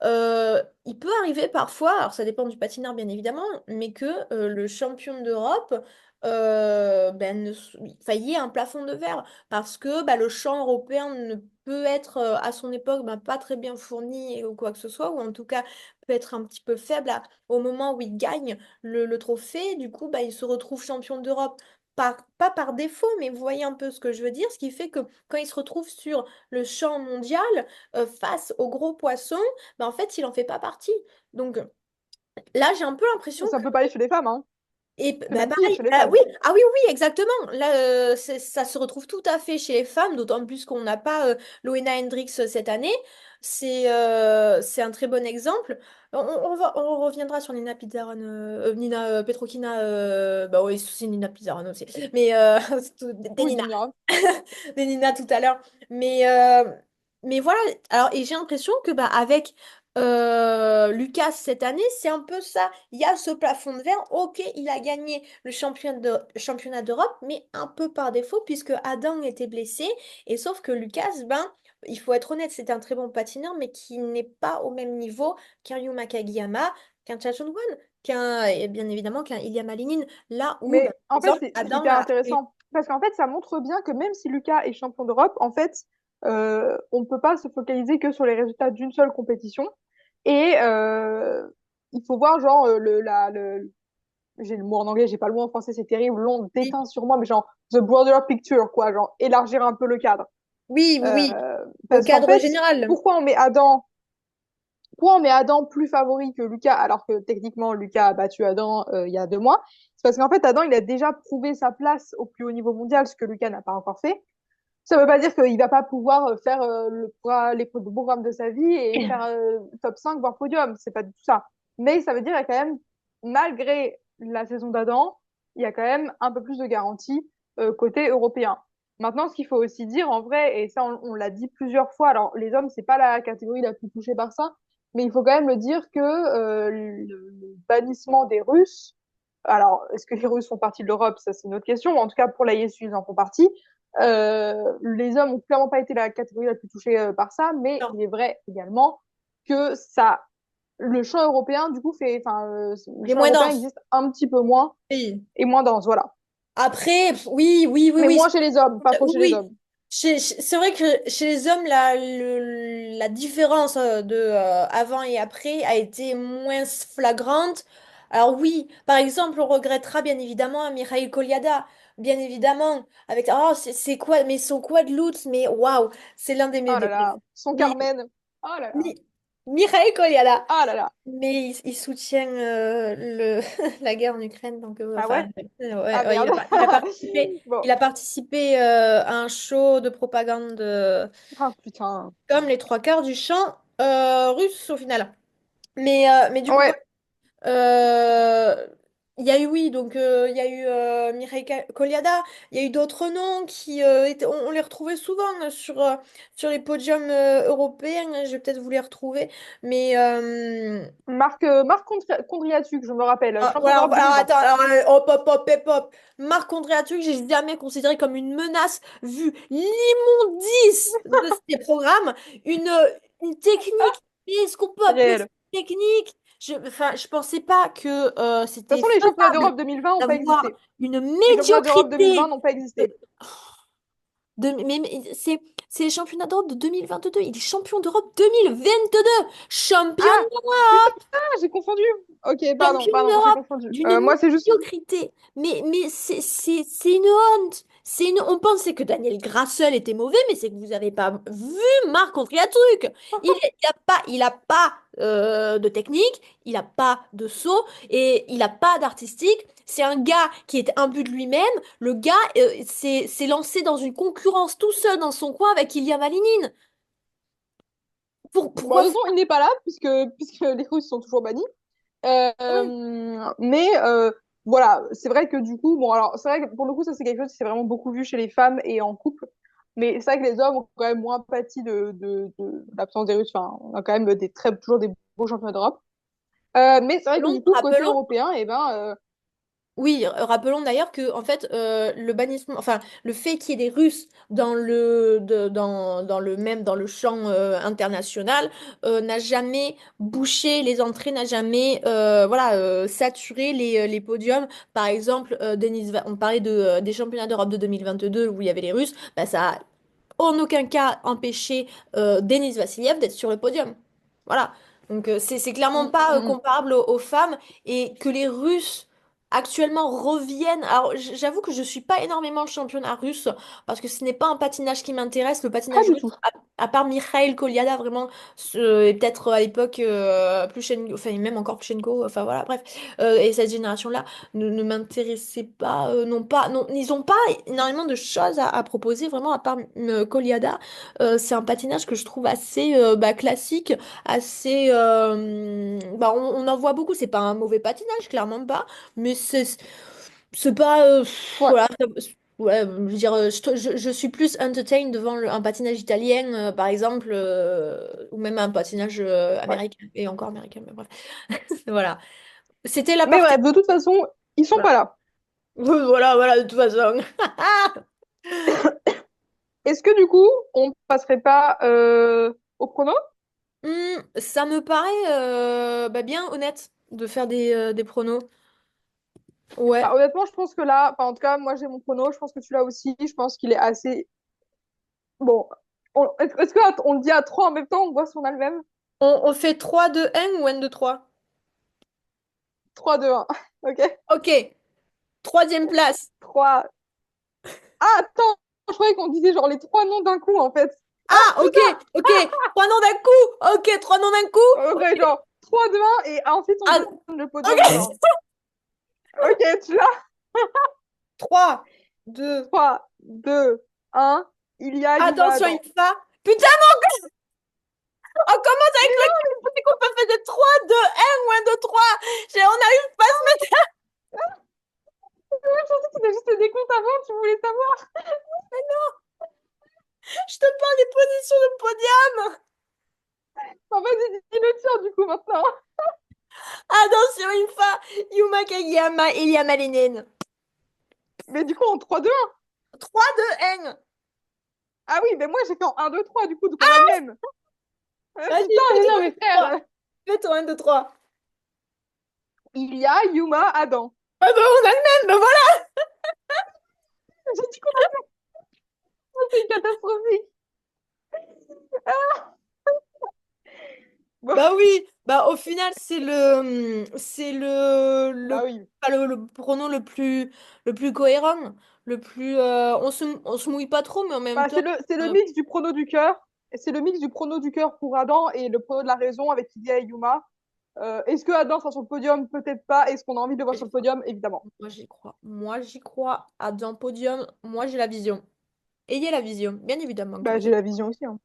Il peut arriver parfois, alors ça dépend du patineur bien évidemment, mais que le champion d'Europe, enfin, il y ait un plafond de verre parce que bah, le champ européen ne peut être à son époque bah, pas très bien fourni ou quoi que ce soit, ou en tout cas peut être un petit peu faible au moment où il gagne le trophée. Du coup, bah, il se retrouve champion d'Europe. Pas par défaut, mais vous voyez un peu ce que je veux dire, ce qui fait que quand il se retrouve sur le champ mondial, face aux gros poissons, bah, en fait, il en fait pas partie. Donc là, j'ai un peu l'impression Ça que... peut pas aller chez les femmes, hein. C'est Bah, même pire pareil, chez les ah, femmes. oui, ah oui, oui, exactement. Là, ça se retrouve tout à fait chez les femmes, d'autant plus qu'on n'a pas Loena Hendrix cette année. C'est un très bon exemple. On reviendra sur Nina Pizarro, Nina Petrokina. Bah oui, c'est Nina Pizarro aussi. Mais des Oui, Nina. tu me diras. Des Nina tout à l'heure. Mais voilà. Alors, et j'ai l'impression que bah, avec Lucas cette année, c'est un peu ça. Il y a ce plafond de verre. Ok, il a gagné le championnat d'Europe, mais un peu par défaut, puisque Adam était blessé. Et sauf que Lucas, ben, il faut être honnête, c'est un très bon patineur, mais qui n'est pas au même niveau qu'un Yuma Kagiyama, qu'un Chachon et bien évidemment qu'un Ilya Malinin. Là où, bah, Mais par en fait, exemple, c'est Adam hyper a fait. intéressant. Parce qu'en fait, ça montre bien que même si Lucas est champion d'Europe, en fait, on ne peut pas se focaliser que sur les résultats d'une seule compétition. Et il faut voir, genre, j'ai le mot en anglais, j'ai pas le mot en français, c'est terrible, long Oui, déteint sur moi, mais genre, the broader picture, quoi, genre, élargir un peu le cadre. oui, oui, oui. Le Parce qu'en cadre fait, général. pourquoi on met Adam, pourquoi on met Adam plus favori que Lucas, alors que techniquement, Lucas a battu Adam il y a 2 mois? C'est parce qu'en fait, Adam, il a déjà prouvé sa place au plus haut niveau mondial, ce que Lucas n'a pas encore fait. Ça veut pas dire qu'il va pas pouvoir faire les programmes de sa vie et faire top 5 voire podium. C'est pas du tout ça. Mais ça veut dire qu'il y a quand même, malgré la saison d'Adam, il y a quand même un peu plus de garantie côté européen. Maintenant, ce qu'il faut aussi dire en vrai, et ça on l'a dit plusieurs fois, alors les hommes, c'est pas la catégorie la plus touchée par ça, mais il faut quand même le dire que le bannissement des Russes, alors est-ce que les Russes font partie de l'Europe, ça c'est une autre question, mais en tout cas pour la l'AISU, ils en font partie. Les hommes ont clairement pas été la catégorie la plus touchée par ça, mais Non, il est vrai également que ça, le champ européen, du coup, enfin, le il est champ moins européen dense. existe un petit peu moins Oui. et moins dense, voilà. Après, oui, oui, oui, Mais oui. moins chez les hommes, pas trop Oui, chez les oui. hommes. C'est vrai que chez les hommes, la différence de avant et après a été moins flagrante. Alors oui, par exemple, on regrettera bien évidemment Mikhail Koliada, bien évidemment, avec oh c'est quoi, mais son quad lutz, mais waouh, c'est l'un Oh des là là, son mais, Carmen. Oh là là. Mi- Mikhail Koliada. Ah là là. Mais il soutient la guerre en Ukraine, donc Ah enfin, ouais? Ah ouais, ouais, merde. Bon. il a participé à un show de propagande Ah putain. comme les trois quarts du chant russe au final. Mais du coup, Ouais. voilà. Euh, il y a eu, oui, donc il y a eu Mireille Koliada, il y a eu d'autres noms qui on les retrouvait souvent sur les podiums européens. Je vais peut-être vous les retrouver, mais Marc Kondriatuk, je me rappelle, ah, champion voilà, d'Europe alors 2020. attends, alors, hop, hop, hop, hop, hop. Marc-André Hatug, j'ai jamais considéré comme une menace vu l'immondice de ces programmes, une, une technique. Mais est-ce qu'on peut appeler ça Réel. une technique? Enfin, je pensais pas que De toute c'était façon, les championnats faisable d'Europe 2020 n'ont pas d'avoir existé. une Les championnats d'Europe médiocrité 2020 n'ont pas existé. mais c'est les championnats d'Europe de 2022. Il est champion d'Europe 2022. Champion Ah, putain, j'ai confondu. Ok, pardon, champion pardon, j'ai d'Europe confondu. d'une Moi, c'est juste. médiocrité. Mais c'est une honte. On pensait que Daniel Grassel était mauvais, mais c'est que vous n'avez pas vu Marc-André Truc. Il a pas de technique, il a pas de saut et il a pas d'artistique. C'est un gars qui est imbu de lui-même. Le gars s'est lancé dans une concurrence tout seul dans son coin avec Ilya Malinine. Bon, de Pourquoi toute façon, il n'est pas là, puisque les Russes sont toujours bannis. faire? Mais voilà, c'est vrai que du coup, bon, alors, c'est vrai que pour le coup, ça, c'est quelque chose qui s'est vraiment beaucoup vu chez les femmes et en couple. Mais c'est vrai que les hommes ont quand même moins pâti de l'absence des Russes. Enfin, on a quand même toujours des beaux championnats d'Europe. Mais c'est vrai que du coup, côté Rappelons, européen, eh ben, oui, rappelons d'ailleurs que en fait le bannissement, enfin le fait qu'il y ait des Russes dans le même dans le champ international n'a jamais bouché les entrées, n'a jamais voilà saturé les podiums. Par exemple, on parlait des championnats d'Europe de 2022 où il y avait les Russes, bah, ça a en aucun cas empêché Denis Vassiliev d'être sur le podium. Voilà. Donc c'est clairement mm, pas mm, mm. comparable aux femmes et que les Russes actuellement reviennent. Alors j'avoue que je suis pas énormément le championnat russe parce que ce n'est pas un patinage qui m'intéresse. Le Pas patinage du russe, tout. à part Mikhail Koliada vraiment et peut-être à l'époque Plushenko, enfin même encore Plushenko, enfin voilà bref et cette génération-là ne m'intéressait pas non pas non ils ont pas énormément de choses à proposer vraiment à part Koliada. C'est un patinage que je trouve assez classique, assez on en voit beaucoup. C'est pas un mauvais patinage, clairement pas, mais c'est pas Ouais, voilà. Ouais, je veux dire, je suis plus entertained devant un patinage italien, par exemple, ou même un patinage ouais. américain, et encore américain, mais bref. Voilà. C'était la Mais partie. bref, de toute façon, ils sont Voilà. pas là. Voilà, voilà, de toute façon. Est-ce que du coup, on passerait pas au chrono? Ça me paraît bien honnête de faire des pronos. Ouais. Bah, honnêtement, je pense que là, enfin, en tout cas, moi j'ai mon chrono, je pense que tu l'as aussi, je pense qu'il est assez. Bon, est-ce que on le dit à trois en même temps, on voit si on a le même? On fait 3 2 1 ou N de 3. 3, 2, 1. Ok? Ok, troisième place. 3. Ah, attends, je croyais qu'on disait genre les trois noms d'un coup, en fait. Ah, Ah, ok, ok. Trois noms d'un coup. Ok, trois noms d'un coup. ouais, genre 3, 2, 1, et ensuite on Ah, donne le podium dans ok. l'ordre. Ok, tu l'as? 3, 2. 3, 2, 1. Il y a Yuma Attention, Adam. il va. Putain, on commence avec Mais le non, c'est qu'on peut faire de 3, 2, 1 ou 1, 2, 3. On n'arrive pas à se mettre. mais je pensais que c'était juste le décompte avant, tu voulais savoir. Je te parle des positions de podium. En fait, dis le tien du coup maintenant. Attention, il va. Yuma Kageyama, Ilia Malinen. Mais du coup, en 3, 2, 1. 3, 2, 1. Ah oui, mais moi j'ai fait en 1, 2, 3 du coup, donc on a le même. Vas-y, Putain, fais mais ton non, 1, mais 2, 3. frère. Fais ton 1, 2, 3. Il y a Yuma Adam. Ah bah, on a le même, bah voilà. J'ai dit qu'on a fait, c'est catastrophique. Ah, bon. Bah oui, bah au final, c'est le, Bah oui. pas le pronom le plus cohérent, le plus, on se mouille pas trop, mais en même Bah, temps, c'est le euh, mix du prono du cœur. Et c'est le mix du prono du cœur pour Adam et le prono de la raison avec Ilia et Yuma. Est-ce que Adam sera sur le podium? Peut-être pas. Est-ce qu'on a envie de le voir sur le podium? Évidemment. moi j'y crois à d'un podium, moi j'ai la vision. Ayez la vision, bien évidemment que Bah, vous j'ai avez. la vision aussi, hein.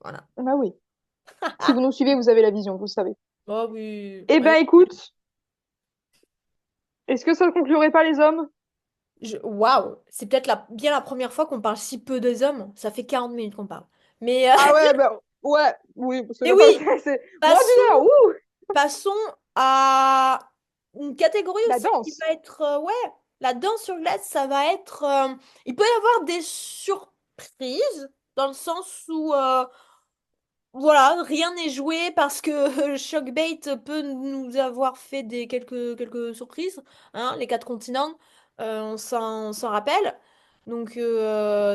Voilà. Bah oui. Si vous nous suivez, vous avez la vision, vous le savez. Oh oui. Eh ben, Ouais. écoute, est-ce que ça ne conclurait pas les hommes? Waouh, c'est peut-être bien la première fois qu'on parle si peu des hommes. Ça fait 40 minutes qu'on parle. Mais, Ah ouais, bah, ouais, oui, parce que mais là, ça, oui, c'est moins passons, d'une heure, ouh! passons à une catégorie La aussi qui danse. va être, ouais, la danse sur glace, ça va être, il peut y avoir des surprises dans le sens où, voilà, rien n'est joué parce que Shockbait peut nous avoir fait quelques surprises, hein, les quatre continents, on s'en rappelle. Donc,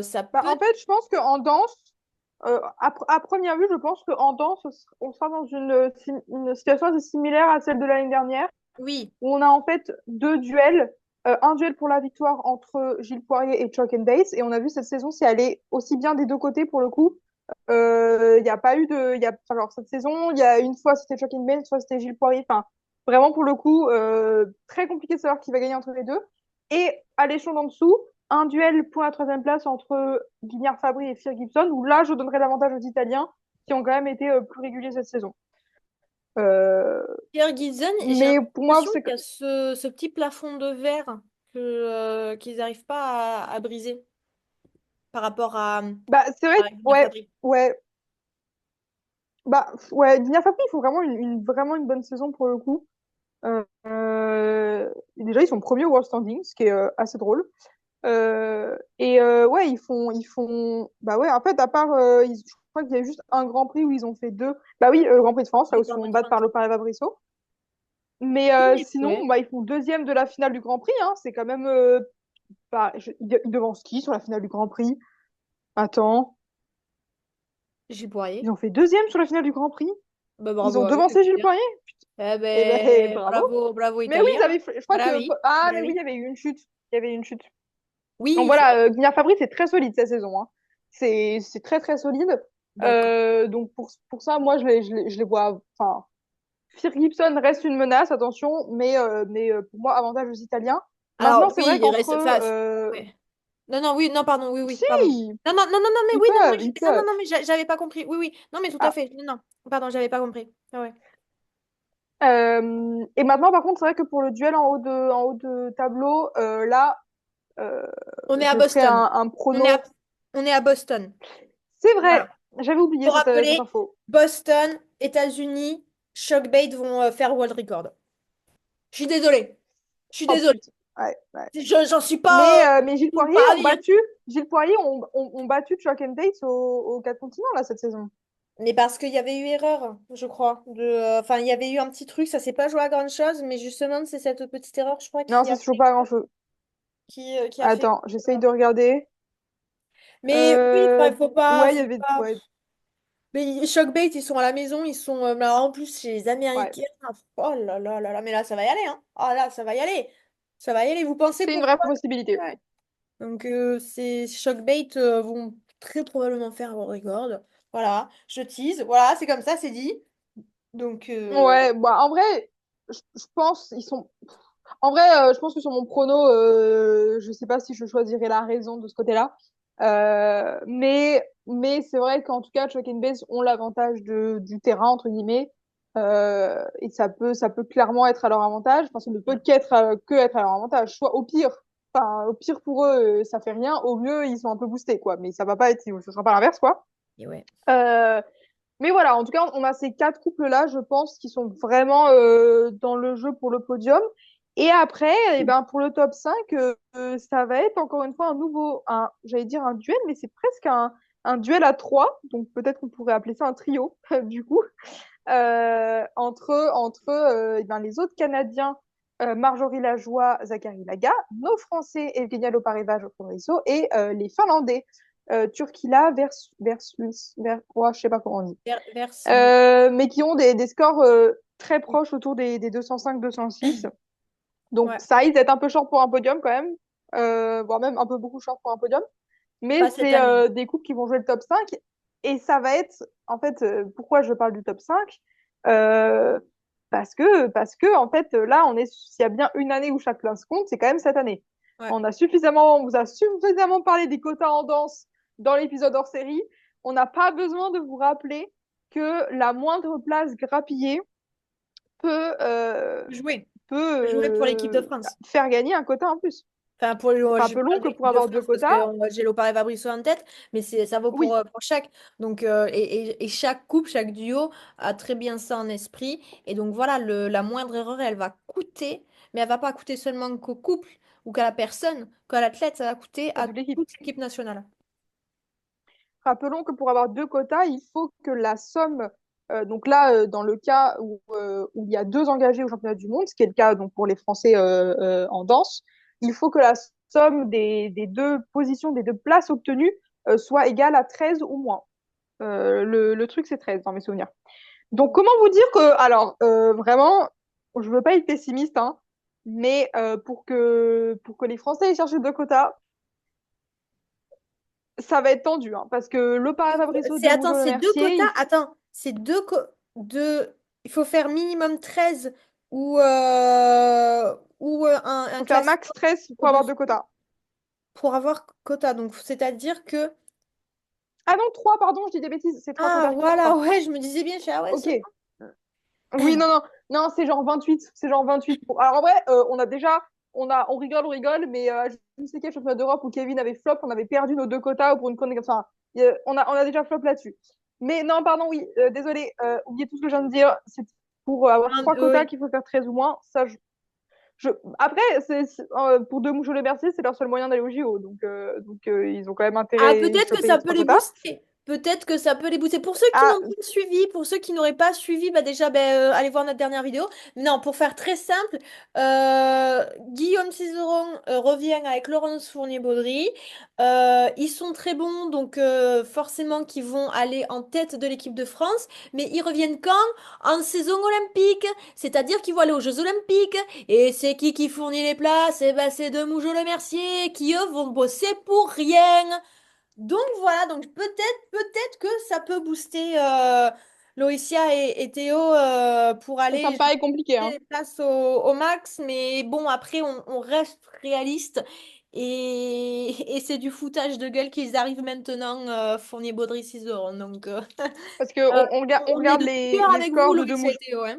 ça Bah, peut. en fait, je pense qu'en danse, à première vue, je pense qu'en danse, on sera dans une situation assez similaire à celle de l'année dernière, Oui, où on a en fait deux duels, un duel pour la victoire entre Gilles Poirier et Chuck and Bates, et on a vu cette saison si elle est aussi bien des deux côtés pour le coup. Il n'y a pas eu de, alors cette saison, il y a une fois c'était Chuck and Bates, une fois c'était Gilles Poirier. Enfin, vraiment pour le coup, très compliqué de savoir qui va gagner entre les deux. Et à l'échelon d'en dessous, un duel pour la troisième place entre Guignard Fabry et Fir Gibson, où là je donnerais l'avantage aux Italiens qui ont quand même été plus réguliers cette saison. Euh, Pierre Gibson, j'ai mais pour moi, l'impression c'est qu'il y a ce petit plafond de verre qu'ils n'arrivent pas à briser par rapport bah, c'est vrai, à Julien ouais, Fabry. ouais, bah, ouais, Guignard Fabry, il faut vraiment vraiment une bonne saison pour le coup. Déjà, ils sont premiers au World Standing, ce qui est assez drôle. Ouais, bah ouais, en fait, à part, je crois qu'il y a juste un Grand Prix où ils ont fait deux. Bah oui, le Grand Prix de France, là où Oui, ils se Grand font Prix de battre par France. le Paris Brissot. Mais Oui, sinon, ouais, bah, ils font deuxième de la finale du Grand Prix, hein. C'est quand même, ils devancent qui sur la finale du Grand Prix? Attends, Gilles ils Poirier. ont fait deuxième sur la finale du Grand Prix? Bah, Ils bravo ont à eux, devancé Gilles écoutez. Poirier? Eh Eh ben, ben, bravo. bravo, bravo Mais oui, Italien, hein. je crois Voilà, que, oui. ah, Bah mais oui, il oui. y avait eu une chute. Il y avait eu une chute. Donc Oui, voilà, Guignard Fabry, c'est très solide cette saison, hein. C'est très très solide. d'accord. Donc pour ça, moi je les vois. Enfin, Fir Gibson reste une menace, attention, mais pour moi avantage aux Italiens. Maintenant, Alors, c'est oui, vrai il qu'entre reste face. Ouais. Non, non, oui, non, pardon, oui, oui, pardon. si, Non, non, non, non, non, mais ils oui, non, moi, peuvent, ils non, non, peuvent. non, mais j'avais pas compris. Oui, oui, non, mais tout à Ah. fait. Non, non, pardon, j'avais pas compris. Ah ouais. Et maintenant, par contre, c'est vrai que pour le duel en haut de tableau, là, euh, On est à je ferai Boston. un On est à, prono. on est à Boston. C'est Voilà. vrai, j'avais oublié Pour cette rappeler, info. Boston, États-Unis, Shockbait vont faire World Record. Je suis désolée. Je suis Oh désolée. putain. Ouais, ouais. J'en suis pas Mais du tout le paradis, hein. Gilles Poirier ont battu Chuck and Tate aux quatre continents là cette saison. Mais parce qu'il y avait eu erreur, je crois. Enfin, il y avait eu un petit truc, ça s'est pas joué à grand-chose, mais justement, c'est cette petite erreur, je crois, Non, qui ça a se joue pas à grand-chose. qui a fait. Attends, j'essaye de regarder. Mais oui, enfin, il faut pas, Ouais, il y faut avait, pas. ouais. Mais Shockbait, ils sont à la maison, ils sont. Mais alors, en plus, chez les Ouais, Américains. Oh là là là là, mais là, ça va y aller, hein. Oh là, ça va y aller. Ça va y aller. Vous pensez c'est une vraie pourquoi? possibilité. Ouais. Donc, ces Shockbait vont très probablement faire un record. Voilà, je tease. Voilà, c'est comme ça, c'est dit. Donc, Ouais, bah en vrai, je pense ils sont. En vrai, je pense que sur mon prono, je sais pas si je choisirais la raison de ce côté-là. Mais c'est vrai qu'en tout cas, Chuck and Base ont l'avantage du terrain, entre guillemets. Et ça peut clairement être à leur avantage. Enfin, ça ne peut que être à leur avantage. Soit au pire, enfin, au pire pour eux, ça fait rien. Au mieux, ils sont un peu boostés, quoi. Mais ça va pas être, ce sera pas l'inverse, quoi. et ouais. Euh, mais voilà, en tout cas, on a ces quatre couples-là, je pense, qui sont vraiment dans le jeu pour le podium. Et après, eh ben, pour le top 5, ça va être encore une fois j'allais dire un duel, mais c'est presque un duel à trois. Donc peut-être qu'on pourrait appeler ça un trio, du coup, entre eh ben, les autres Canadiens, Marjorie Lajoie, Zachary Laga, nos Français, Evgenia Lopareva, Geoffroy Morisseau, et les Finlandais, Turkila ouais, je sais pas comment on dit, Merci. mais qui ont des scores très proches autour des 205-206. Donc Ouais, ça risque d'être un peu short pour un podium quand même, voire même un peu beaucoup short pour un podium. Mais pas cette c'est année. des couples qui vont jouer le top 5. Et ça va être, en fait, pourquoi je parle du top 5? Euh, parce que, en fait, là, s'il y a bien une année où chaque place compte, c'est quand même cette année. Ouais. On vous a suffisamment parlé des quotas en danse dans l'épisode hors série. On n'a pas besoin de vous rappeler que la moindre place grappillée peut, euh, Jouer. peut Jouer pour l'équipe de France. faire gagner un quota en plus. Enfin, je Rappelons parle que de pour l'équipe de avoir deux France parce quotas, que j'ai Lopar et Fabricio en tête, mais ça vaut oui, pour chaque. Donc, et chaque couple, chaque duo a très bien ça en esprit. Et donc, voilà, la moindre erreur, elle va coûter, mais elle va pas coûter seulement qu'au couple ou qu'à la personne, qu'à l'athlète, ça va coûter à à toute l'équipe. toute l'équipe nationale. Rappelons que pour avoir deux quotas, il faut que la somme, donc là, dans le cas où il y a deux engagés au championnat du monde, ce qui est le cas donc, pour les Français en danse, il faut que la somme des deux positions, des deux places obtenues soit égale à 13 ou moins. Le truc, c'est 13 dans mes souvenirs. Donc, comment vous dire que, alors, vraiment, je veux pas être pessimiste, hein, mais pour que les Français aient cherché deux quotas, ça va être tendu, hein, parce que le Paris Fabriceau de Attends, Mougeot Le c'est deux Mercier, quotas. Attends, c'est deux. Il faut faire minimum 13 ou un faut faire classique max 13 pour avoir au-dessus deux quotas. pour avoir quota. Donc, c'est-à-dire que. Ah non, 3, pardon, je dis des bêtises, c'est 3 Ah, quotas voilà, FIFA. ouais, je me disais bien, je fais, ah ouais, Ok. seulement. Oui, non, non, non, c'est genre 28. C'est genre 28. Alors en vrai, on rigole, mais je ne sais quel championnat d'Europe où Kevin avait flop, on avait perdu nos deux quotas pour une connexion. Enfin, on a déjà flop là-dessus. Mais non, pardon, oui, désolé, oubliez tout ce que je viens de dire. C'est pour avoir Un, trois quotas oui. qu'il faut faire 13 ou moins. Ça, je... Après, pour deux mouches le Mercier, c'est leur seul moyen d'aller au JO. Donc, ils ont quand même Ah, intérêt à y peut-être que choper ça les peut trois les quotas. booster. Peut-être que ça peut les booster. Pour ceux qui Ah, n'ont pas suivi, pour ceux qui n'auraient pas suivi, bah déjà, allez voir notre dernière vidéo. Non, pour faire très simple, Guillaume Cizeron revient avec Laurence Fournier-Baudry. Ils sont très bons, donc forcément qu'ils vont aller en tête de l'équipe de France. Mais ils reviennent quand? En saison olympique. C'est-à-dire qu'ils vont aller aux Jeux olympiques. Et c'est qui fournit les places? Eh ben, c'est de Mougeot Le Mercier qui, eux, vont bosser pour rien. Donc voilà, donc peut-être que ça peut booster Loïcia et Théo pour ça aller me paraît compliqué, chercher hein. les places au max, mais bon, après, on reste réaliste et c'est du foutage de gueule qu'ils arrivent maintenant, Fournier-Baudry 6 euros. Donc, Parce que on on est regarde de tout cœur les avec vous, scores de Loïcia et Demouge. Théo, hein.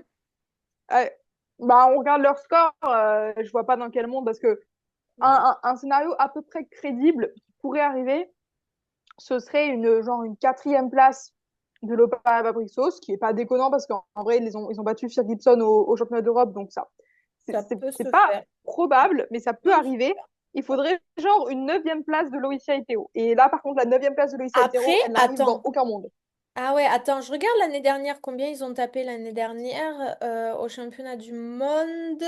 Bah, on regarde leurs scores. Je vois pas dans quel monde, parce que Ouais. un scénario à peu près crédible qui pourrait arriver, ce serait une quatrième place de Lopa Fabricio, qui est pas déconnant parce qu'en vrai, ils ont battu Fir Gibson au championnat d'Europe, donc ça, Ça peut c'est se pas faire. probable, mais ça peut Peut se arriver. faire. Il faudrait genre une neuvième place de Loïcia et Théo. Et là, par contre, la neuvième place de Loïcia et Après, Théo, elle n'arrive dans attends. aucun monde. Ah ouais, attends, je regarde l'année dernière, combien ils ont tapé l'année dernière au championnat du monde.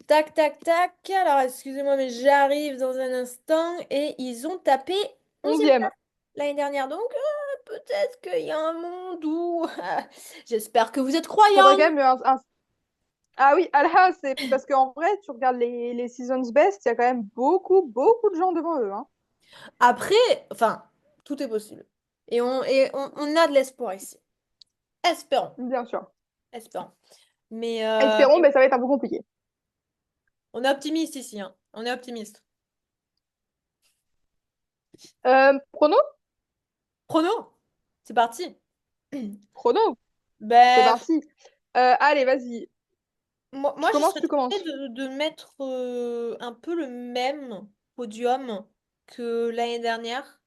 Tac, tac, tac. Alors, excusez-moi, mais j'arrive dans un instant. Et ils ont tapé 11e 11e. place l'année dernière. Donc, peut-être qu'il y a un monde où... J'espère que vous êtes Faudrait croyants. quand même Ah oui, ah là, c'est parce qu'en vrai, tu regardes les Seasons Best, il y a quand même beaucoup, beaucoup de gens devant eux, hein. Après, enfin, tout est possible. On a de l'espoir ici. Espérons, Bien sûr. espérons. Mais, Espérons, mais ça va être un peu compliqué. on est optimiste ici, hein. On est optimiste. Prono? Prono, c'est parti. Prono, c'est Ben, parti. Allez, vas-y. Tu moi, je commences, serais tu tentée commences. de mettre un peu le même podium que l'année dernière,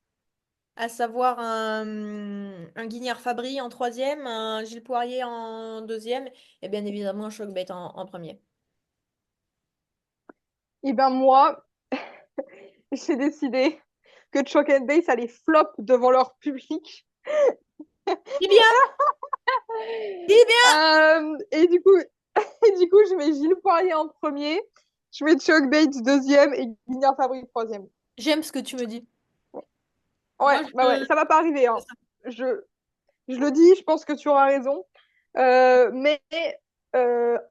à savoir un Guignard Fabry en troisième, un Gilles Poirier en deuxième, et bien évidemment un Choc-Bait en premier. Eh ben moi, j'ai décidé que Chalk and Base allait flop devant leur public. Dis bien, dis bien! Et du coup, et du coup, je mets Gilles Poirier en premier, je mets Chuck Bates deuxième et Guignard Fabry troisième. J'aime ce que tu me dis. Ouais, Moi, bah ouais, ça va pas arriver, hein. Je, je le dis, je pense que tu auras raison. Mais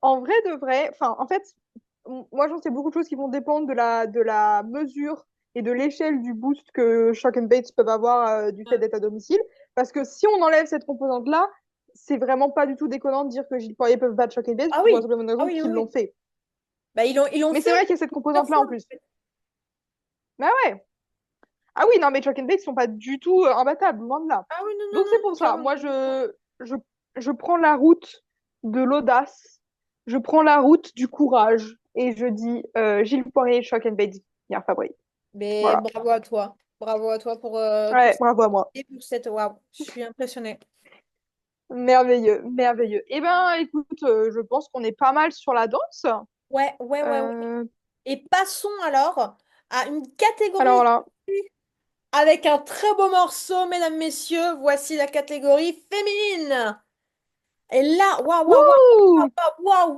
en vrai de vrai, enfin, en fait, moi, j'en sais beaucoup de choses qui vont dépendre de la mesure et de l'échelle du boost que Shock and Bates peuvent avoir du fait d'être à domicile. Parce que si on enlève cette composante-là, c'est vraiment pas du tout déconnant de dire que Gilles Poirier peuvent battre Shock and Bates Ah pour la oui, simple et bonne ah raison oui, oui, qu'ils l'ont oui. fait. Bah, ils l'ont Mais fait c'est vrai qu'il y a cette plusieurs composante-là fois. en plus. Bah ouais. Ah oui, non, mais Shock and Bates sont pas du tout imbattables, loin de là. Ah oui, non, non, Donc non, c'est non, pour ça. clairement. Moi, je, je prends la route de l'audace. Je prends la route du courage. Et je dis Gilles Poirier, Shock and Bates, Pierre Fabry. Mais Voilà. bravo à toi. Bravo à toi pour Ouais, bravo à moi. et pour cette... Waouh, je suis impressionnée. Merveilleux, merveilleux. Eh ben, écoute, je pense qu'on est pas mal sur la danse. Ouais, ouais, ouais, ouais. Euh, Et passons alors à une alors catégorie là, avec un très beau morceau, mesdames, messieurs. Voici la catégorie féminine. Et là, waouh, waouh, waouh, wouh! waouh, waouh,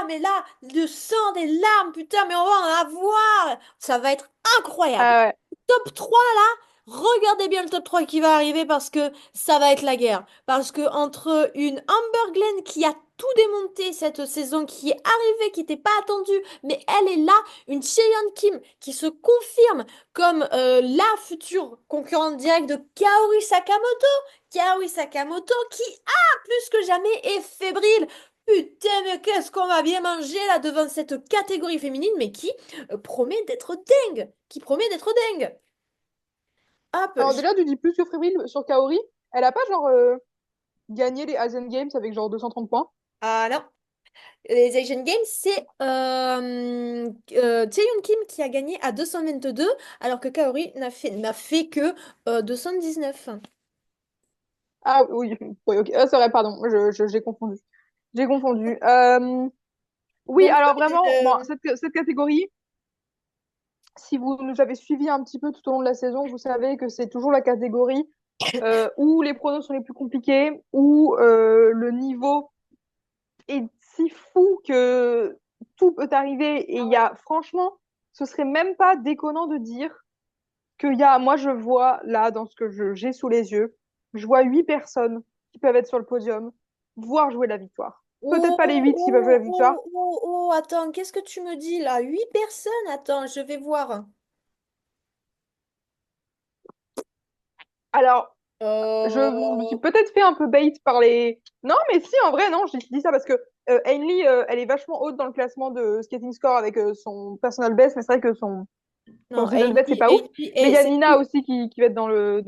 mais là, le sang des larmes, putain, mais on va en avoir. Ça va être incroyable. Ah ouais. Top 3 là, regardez bien le top 3 qui va arriver parce que ça va être la guerre. Parce que entre une Amber Glenn qui a tout démonté cette saison, qui est arrivée, qui n'était pas attendue, mais elle est là, une Cheon Kim qui se confirme comme la future concurrente directe de Kaori Sakamoto. Kaori Sakamoto qui plus que jamais est fébrile. Putain, mais qu'est-ce qu'on va bien manger là devant cette catégorie féminine, mais qui promet d'être dingue. Qui promet d'être dingue. Hop, Alors déjà, tu dis plus sur Fébrile, sur Kaori. Elle a pas genre gagné les Asian Games avec genre 230 points. ah non. Les Asian Games, c'est Taehyung Kim qui a gagné à 222, alors que Kaori n'a fait que 219. Ah oui, oui, ok. C'est vrai, pardon, j'ai confondu. J'ai confondu. Oui, Donc, alors vraiment, bon, cette catégorie, si vous nous avez suivis un petit peu tout au long de la saison, vous savez que c'est toujours la catégorie où les pronos sont les plus compliqués, où le niveau est si fou que tout peut arriver. Et ah il y ouais. a, franchement, ce serait même pas déconnant de dire moi je vois là, dans ce que j'ai sous les yeux, je vois 8 personnes qui peuvent être sur le podium, voire jouer la victoire. Peut-être Oh, pas les 8 qui peuvent jouer la oh, victoire. oh, oh, oh, attends, qu'est-ce que tu me dis là? 8 personnes? Attends, je vais voir. Alors, je me suis Euh, peut-être fait un peu bait par les. Non, mais si, en vrai, non, j'ai dit ça parce que Ainley, elle est vachement haute dans le classement de Skating Score avec son personal best, mais c'est vrai que son Non, season best, c'est pas ouf. Mais il y a Nina aussi qui va être dans le...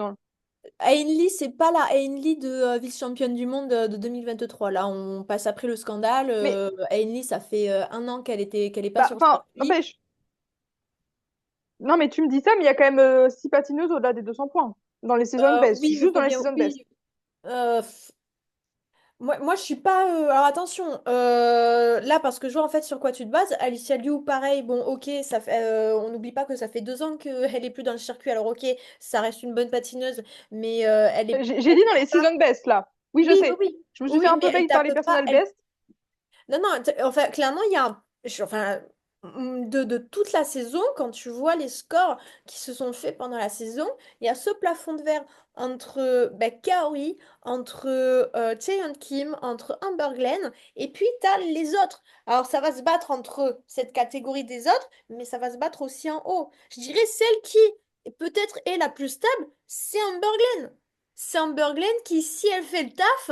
Ainley, c'est pas la Ainley de vice-championne du monde de 2023. Là, on passe après le scandale. Mais, Ainley, ça fait un an qu'elle est pas bah, sur le enfin, circuit. n'empêche. Non, mais tu me dis ça, mais il y a quand même 6 patineuses au-delà des 200 points dans les season best, Oui, mais juste faut dans les bien. season best. Oui. Moi, je suis pas. Alors attention, là, parce que je vois en fait sur quoi tu te bases. Alicia Liu, pareil, bon, ok, on n'oublie pas que ça fait 2 ans qu'elle est plus dans le circuit. Alors, ok, ça reste une bonne patineuse, mais elle est J'ai dit dans peut-être les pas. season best, là. Oui, je Oui, oui, sais. oui. Je me suis fait Oui, un mais peu elle bait par tape les pas. personal best. Non, non, enfin, clairement, il y a enfin, de toute la saison, quand tu vois les scores qui se sont faits pendant la saison, il y a ce plafond de verre entre Kaori, entre Chaeyeon Kim, entre Amber Glenn, et puis tu as les autres. Alors ça va se battre entre cette catégorie des autres, mais ça va se battre aussi en haut. Je dirais celle qui peut-être est la plus stable, c'est Amber Glenn. C'est Amber Glenn qui, si elle fait le taf,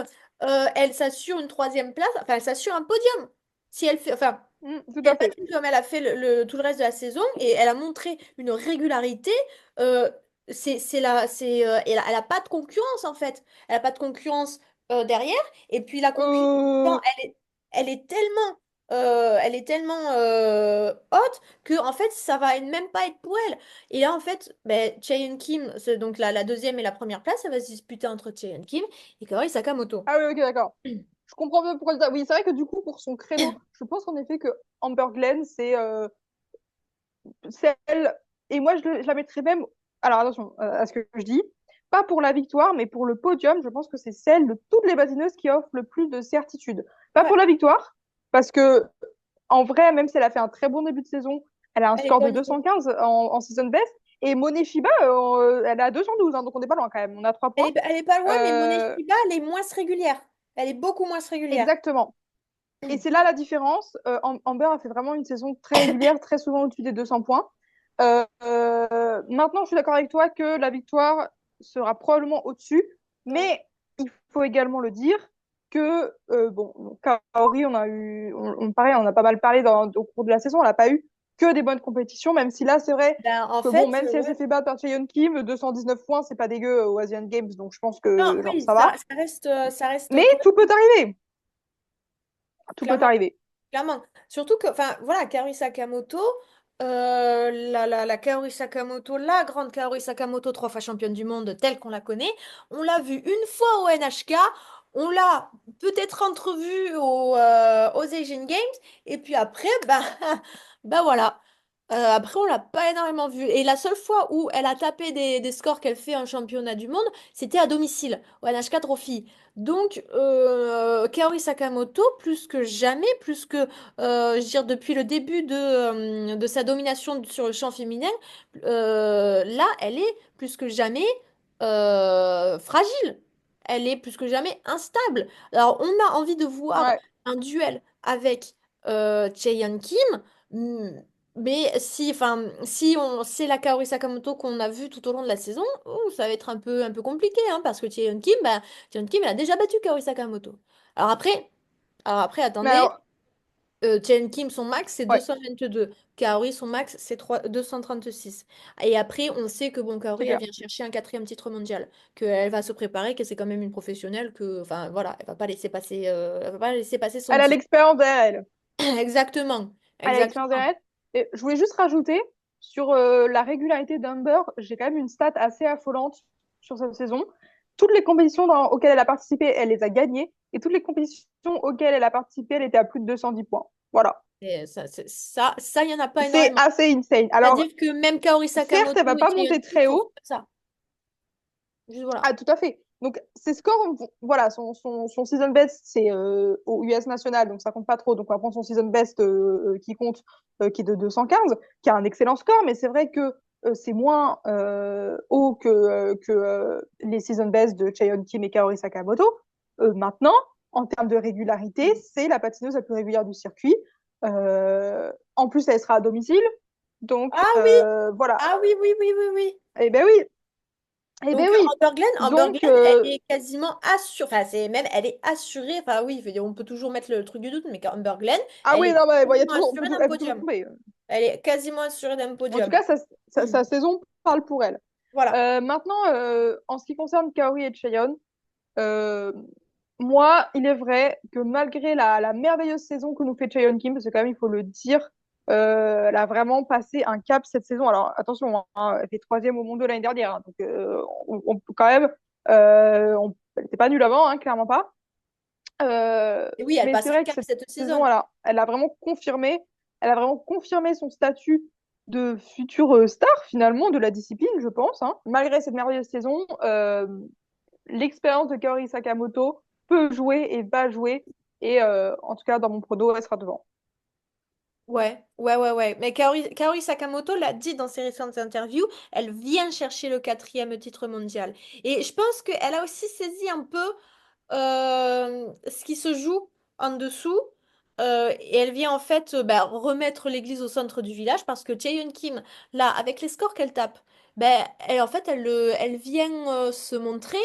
elle s'assure une troisième place, enfin elle s'assure un podium. Si elle fait, enfin, Tout elle à fait. patine comme elle a fait tout le reste de la saison et elle a montré une régularité. euh, elle a pas de concurrence en fait. Elle a pas de concurrence derrière. Et puis la concurrence, Euh, elle est tellement haute que en fait ça va même pas être pour elle. Et là en fait, Chaeyeon Kim, c'est donc la deuxième et la première place, ça va se disputer entre Chaeyeon Kim et Kaori Sakamoto. Ah oui, ok, d'accord. Je comprends bien pourquoi le... Oui, c'est vrai que du coup, pour son créneau, je pense en effet que Amber Glenn, c'est celle... Et moi, je la mettrais même... Alors attention à ce que je dis. Pas pour la victoire, mais pour le podium, je pense que c'est celle de toutes les patineuses qui offre le plus de certitude. Pas Ouais, pour la victoire, parce que en vrai, même si elle a fait un très bon début de saison, elle a un elle est score de bonne. 215 en season best. Et Moneshiba, elle a 212, hein, donc on n'est pas loin quand même. On a 3 points. Elle est pas loin, mais Euh, Moneshiba, elle est moins régulière. Elle est beaucoup moins régulière. exactement. Et c'est là la différence. Amber a fait vraiment une saison très régulière, très souvent au-dessus des 200 points. Maintenant, je suis d'accord avec toi que la victoire sera probablement au-dessus, Ouais. mais il faut également le dire que, bon, Kaori, pareil, on a pas mal parlé au cours de la saison, elle n'a pas eu que des bonnes compétitions, même si là, c'est vrai Ben, en que, bon, fait, même si elle s'est ouais. fait battre par Cheon Kim, 219 points, c'est pas dégueu aux Asian Games, donc je pense Non, que, genre, oui, ça va. ça reste Mais tout peut arriver. Tout peut clairement, arriver. clairement. Surtout que, enfin, voilà, Kaori Sakamoto, la Kaori Sakamoto, la grande Kaori Sakamoto, 3 fois championne du monde telle qu'on la connaît, on l'a vue une fois au NHK, on l'a peut-être entrevue aux Asian Games, et puis après, ben, ben voilà. Après, on l'a pas énormément vue. Et la seule fois où elle a tapé des scores qu'elle fait en championnat du monde, c'était à domicile, au NH4 Trophy. Donc, Kaori Sakamoto, plus que jamais, plus que, je veux dire, depuis le début de sa domination sur le champ féminin, là, elle est plus que jamais fragile. Elle est plus que jamais instable. Alors, on a envie de voir Ouais. un duel avec Chaeyeon Kim, hmm, mais si, enfin, si c'est la Kaori Sakamoto qu'on a vue tout au long de la saison, ça va être un peu compliqué, hein, parce que Cheon Kim, elle a déjà battu Kaori Sakamoto. Alors après, Mais attendez, alors, Cheon Kim, son max, c'est ouais, 222. Kaori, son max, c'est 236. Et après, on sait que bon, c'est Kaori, elle clair. vient chercher un quatrième titre mondial, qu'elle va se préparer, que c'est quand même une professionnelle, que, enfin, voilà, elle va pas laisser passer son Elle a titre. l'expérience derrière elle. Exactement, Elle a l'expérience exactement. derrière elle. Et je voulais juste rajouter sur la régularité d'Humber, j'ai quand même une stat assez affolante sur cette saison. Toutes les compétitions auxquelles elle a participé, elle les a gagnées. Et toutes les compétitions auxquelles elle a participé, elle était à plus de 210 points. Voilà. Et ça, il n'y en a pas C'est énormément. assez insane. Alors, C'est-à-dire que même Kaori certes, elle va Sakamoto et pas Chaeyoung monter Kim très sont haut. comme ça. Juste voilà. Ah, tout à fait. Donc, ses scores, voilà, son season best, c'est au US national, donc ça compte pas trop. Donc, on va prendre son season best qui compte, qui est de 215, qui a un excellent score, mais c'est vrai que c'est moins haut que les season best de Chaeyoung Kim et Kaori Sakamoto. Maintenant, en termes de régularité, c'est la patineuse la plus régulière du circuit. En plus, elle sera à domicile. Donc, Ah oui, voilà. ah oui, oui, oui, oui, oui. Eh ben oui, eh ben Donc oui. Amber Donc, Glen, elle est quasiment assurée. Enfin, elle est assurée. Enfin oui, je veux dire, on peut toujours mettre le truc du doute, mais Amber Glen, ah elle oui, est non, mais bon, quasiment assurée d'un elle peut toujours podium. tomber. Elle est quasiment assurée d'un En tout podium. cas, sa saison parle pour elle. Voilà. Maintenant, en ce qui concerne Kaori et Chaeyeon, euh, moi, il est vrai que malgré la merveilleuse saison que nous fait Chaeyeon Kim, parce que quand même, il faut le dire, elle a vraiment passé un cap cette saison. Alors, attention, hein, elle fait troisième au monde de l'année dernière, hein, donc on peut quand même, elle n'était pas nulle avant, hein, clairement pas. Et oui, elle Mais c'est passe un vrai que cap cette cette saison, saison. elle a vraiment confirmé son statut de future star finalement de la discipline, je pense, hein. Malgré cette merveilleuse saison, l'expérience de Kaori Sakamoto peut jouer et va jouer. Et en tout cas, dans mon prono, elle sera devant. Ouais. Mais Kaori Sakamoto l'a dit dans ses récentes interviews, elle vient chercher le quatrième titre mondial. Et je pense qu'elle a aussi saisi un peu ce qui se joue en dessous. Et elle vient en fait remettre l'église au centre du village parce que Chaeyoung Kim, là, avec les scores qu'elle tape, en fait, elle vient se montrer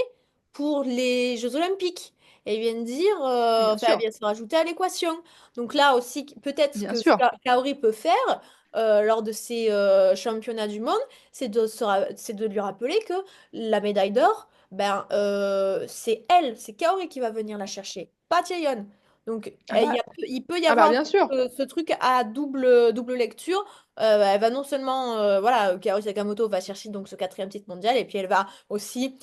pour les Jeux Olympiques. Et elle vient dire, Bien elle sûr, vient se rajouter à l'équation. Donc là aussi, peut-être ce bien que sûr. Kaori peut faire lors de ces championnats du monde, c'est de lui rappeler que la médaille d'or, c'est elle, c'est Kaori qui va venir la chercher, pas Chaeyeon. Donc Ah bah, il peut y ah bah avoir bien sûr. ce truc à double lecture. Elle va non seulement, voilà, Kaori Sakamoto va chercher donc ce quatrième titre mondial et puis elle va aussi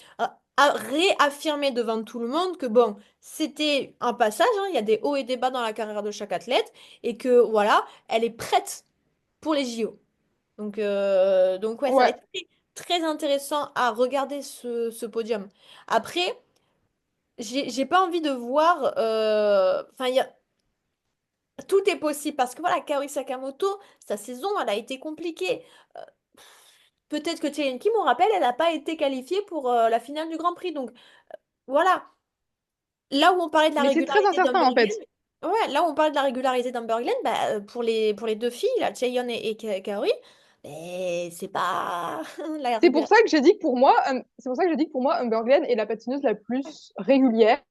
réaffirmer devant tout le monde que bon, c'était un passage, hein, il y a des hauts et des bas dans la carrière de chaque athlète et que voilà, elle est prête pour les JO. Donc ouais, ça va Ouais. être très intéressant à regarder ce podium. Après, j'ai pas envie de voir. Enfin, tout est possible parce que voilà, Kaori Sakamoto, sa saison, elle a été compliquée. Euh, Peut-être que Chaeyoung Kim, on rappelle, elle n'a pas été qualifiée pour la finale du Grand Prix. Donc voilà, là où on parlait de la Mais c'est très régularité incertain en d'Amber fait. Glen, ouais, là où on parlait de la régularité d'Amber Glen, pour les deux filles, là, Chaeyeon et Kaori, mais c'est pas la C'est pour régularité. ça que j'ai dit que pour moi, c'est pour ça que j'ai dit que pour moi, Humber Glen est la patineuse la plus régulière.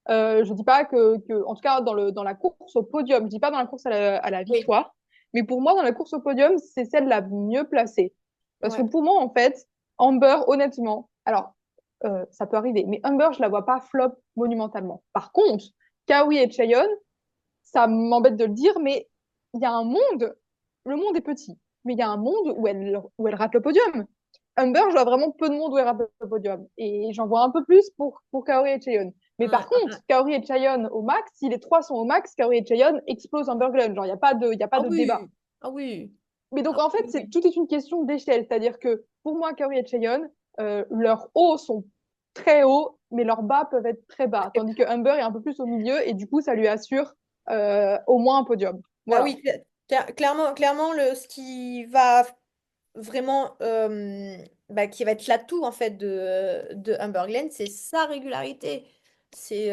Je dis pas en tout cas dans la course au podium, je dis pas dans la course à la Oui, victoire, mais pour moi dans la course au podium, c'est celle la mieux placée. Parce que ouais. pour moi en fait, Amber, honnêtement, alors ça peut arriver, mais Amber je la vois pas flop monumentalement. Par contre, Kawi et Chaeyoung, ça m'embête de le dire, mais il y a un monde, le monde est petit, mais il y a un monde où elle rate le podium. Humber, je vois vraiment peu de monde où elle rate le podium. Et j'en vois un peu plus pour Kaori et Chaeyoung. Mais Ouais, par contre, ouais. Kaori et Chaeyoung au max, si les trois sont au max, Kaori et Chaeyoung explosent Humber Glen. Genre, il y a pas Ah de débat. oui, ah oui, Mais donc, ah en fait, oui, oui. tout est une question d'échelle. C'est-à-dire que pour moi, Kaori et Chaeyoung, leurs hauts sont très hauts, mais leurs bas peuvent être très bas. Tandis que Humber est un peu plus au milieu et du coup, ça lui assure au moins un podium. Ah Voilà. oui, clairement, ce qui va vraiment, qui va être l'atout en fait de Humber Glen, c'est sa régularité. C'est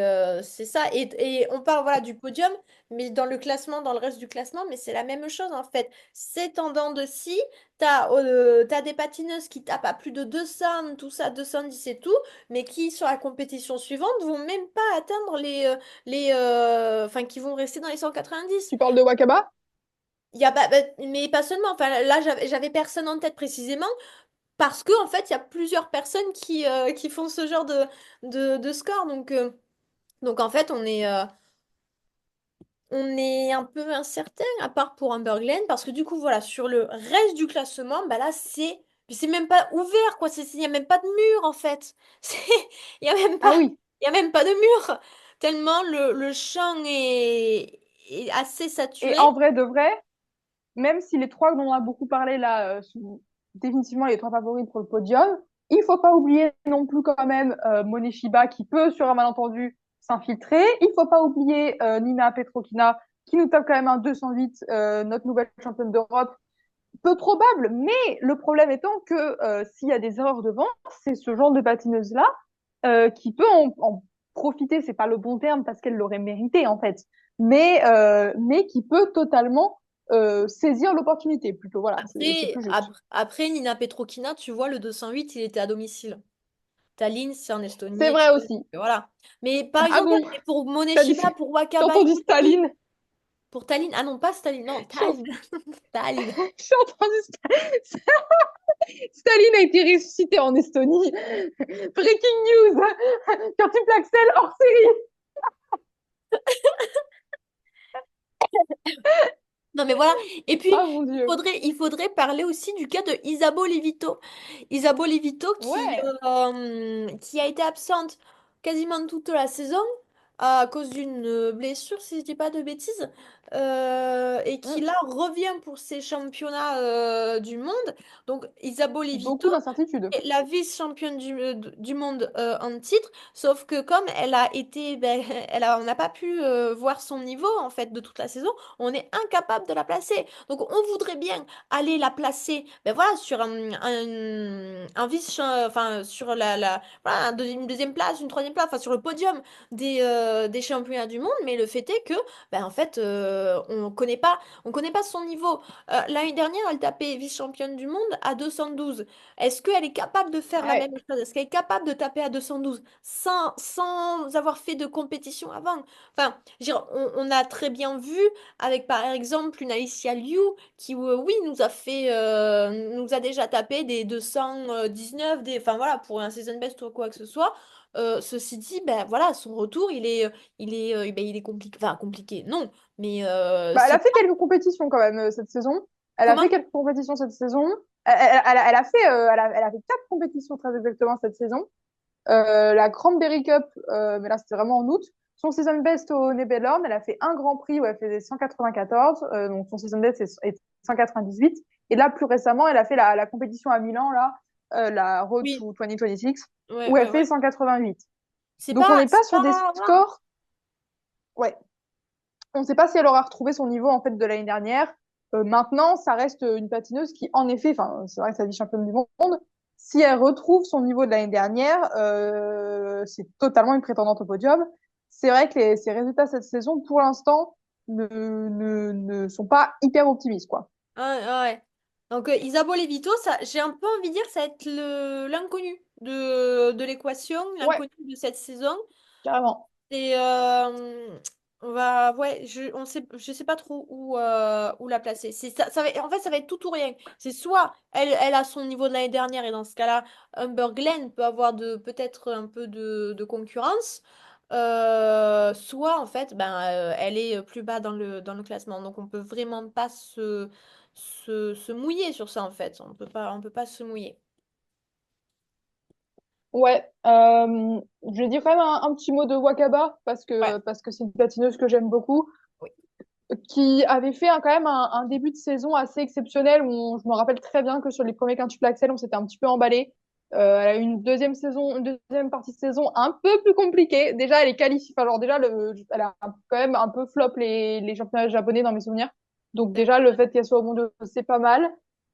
ça. Et on parle voilà, du podium, mais dans le classement, dans le reste du classement, mais c'est la même chose en fait. C'est en dents de scie, t'as des patineuses qui tapent à plus de 200, tout ça, 210 et tout, mais qui sur la compétition suivante vont même pas atteindre enfin, qui vont rester dans les 190. Tu parles de Wakaba? Il y a mais pas seulement. Enfin, là, j'avais personne en tête précisément parce que en fait, il y a plusieurs personnes qui font ce genre de score. Donc en fait, on est un peu incertain, à part pour Amber Glen, parce que du coup, voilà, sur le reste du classement, bah là, c'est même pas ouvert, quoi. Il n'y a même pas de mur, en fait. C'est, il y a même pas, Ah oui. il y a même pas de mur. Tellement le champ est assez Et saturé. en vrai de vrai, même si les trois dont on a beaucoup parlé là sont définitivement les trois favoris pour le podium, il faut pas oublier non plus quand même Moneshiba qui peut sur un malentendu s'infiltrer. Il faut pas oublier Nina Petrokina qui nous tape quand même un 208, notre nouvelle championne d'Europe. Peu probable, mais le problème étant que s'il y a des erreurs devant, c'est ce genre de patineuse là qui peut en profiter. C'est pas le bon terme parce qu'elle l'aurait mérité en fait, mais qui peut totalement saisir l'opportunité. Plutôt, voilà, c'est plus juste. Après, Nina Petrokina, tu vois, le 208, il était à domicile. Tallinn, c'est en Estonie, C'est vrai etc. aussi. Voilà. Mais par Ah exemple, bon? ouais, pour T'as dit, Moneshiba, pour j'ai Wakaba et entendu Gucci, Staline. pour Tallinn, ah non, pas Staline, non, J'ai Tallinn. Tallinn. j'ai entendu Staline a été ressuscité en Estonie. Breaking news. Quand tu Axel hors série. Non, mais voilà. Et puis, Ah mon Dieu. il faudrait parler aussi du cas de Isabeau Levito. Isabeau Levito Ouais. qui a été absente quasiment toute la saison à cause d'une blessure, si je dis pas de bêtises. et qui Mm. là revient pour ces championnats du monde. Donc Isabeau Levito Beaucoup d'incertitudes. est la vice-championne du monde en titre, sauf que comme elle a été, ben, on n'a pas pu voir son niveau en fait de toute la saison, on est incapable de la placer. Donc on voudrait bien aller la placer, ben voilà, sur un vice, enfin sur voilà, une deuxième place, une troisième place, enfin sur le podium des championnats du monde, mais le fait est que ben, en fait, on connaît pas son niveau. L'année dernière, elle tapait vice-championne du monde à 212. Est-ce qu'elle est capable de faire la Ouais. même chose? Est-ce qu'elle est capable de taper à 212 sans avoir fait de compétition avant? Enfin, je veux dire, on a très bien vu avec par exemple une Alicia Liu qui, oui, nous a déjà tapé des 219, enfin voilà, pour un season best ou quoi que ce soit. Ceci dit, ben voilà, son retour, ben, il est compliqué. Enfin, compliqué, non. Mais Bah, elle c'est a fait quelques compétitions quand même cette saison. Elle a comment? fait quelques compétitions cette saison. Elle a fait, elle a fait 4 compétitions très exactement cette saison. La Cranberry Cup, mais là c'était vraiment en août. Son season best au Nebelhorn, elle a fait un Grand Prix où elle faisait 194, donc son season best est 198. Et là, plus récemment, elle a fait la compétition à Milan, là, la Road Oui, to 2026, ouais, où elle ouais, fait ouais. 188. Donc on n'est pas C'est sur des pas, voilà. scores, ouais, on ne sait pas si elle aura retrouvé son niveau en fait de l'année dernière. Maintenant, ça reste une patineuse qui, en effet, enfin, c'est vrai que ça dit championne du monde. Si elle retrouve son niveau de l'année dernière, c'est totalement une prétendante au podium. C'est vrai que ses résultats cette saison, pour l'instant, ne sont pas hyper optimistes, quoi. Ouais, ouais. Donc, Isabeau Levito, ça, j'ai un peu envie de dire que ça va être l'inconnu de l'équation, Ouais, l'inconnu de cette saison. carrément. Et ouais, je sais pas trop où la placer. En fait, ça va être tout ou rien. C'est soit elle a son niveau de l'année dernière et dans ce cas-là, Humber Glen peut avoir peut-être un peu de concurrence. Soit en fait, ben, elle est plus bas dans le classement. Donc on peut vraiment pas se mouiller sur ça en fait. On peut pas se mouiller. Ouais, je dis quand même un petit mot de Wakaba Ouais. parce que c'est une patineuse que j'aime beaucoup. Oui. Qui avait fait quand même un début de saison assez exceptionnel je me rappelle très bien que sur les premiers quintuples axel, on s'était un petit peu emballé. Elle a eu une deuxième partie de saison un peu plus compliquée. Déjà, elle est qualifiée, enfin, genre déjà, elle a quand même un peu flop les championnats japonais dans mes souvenirs. Donc déjà, le fait qu'elle soit au monde, c'est pas mal.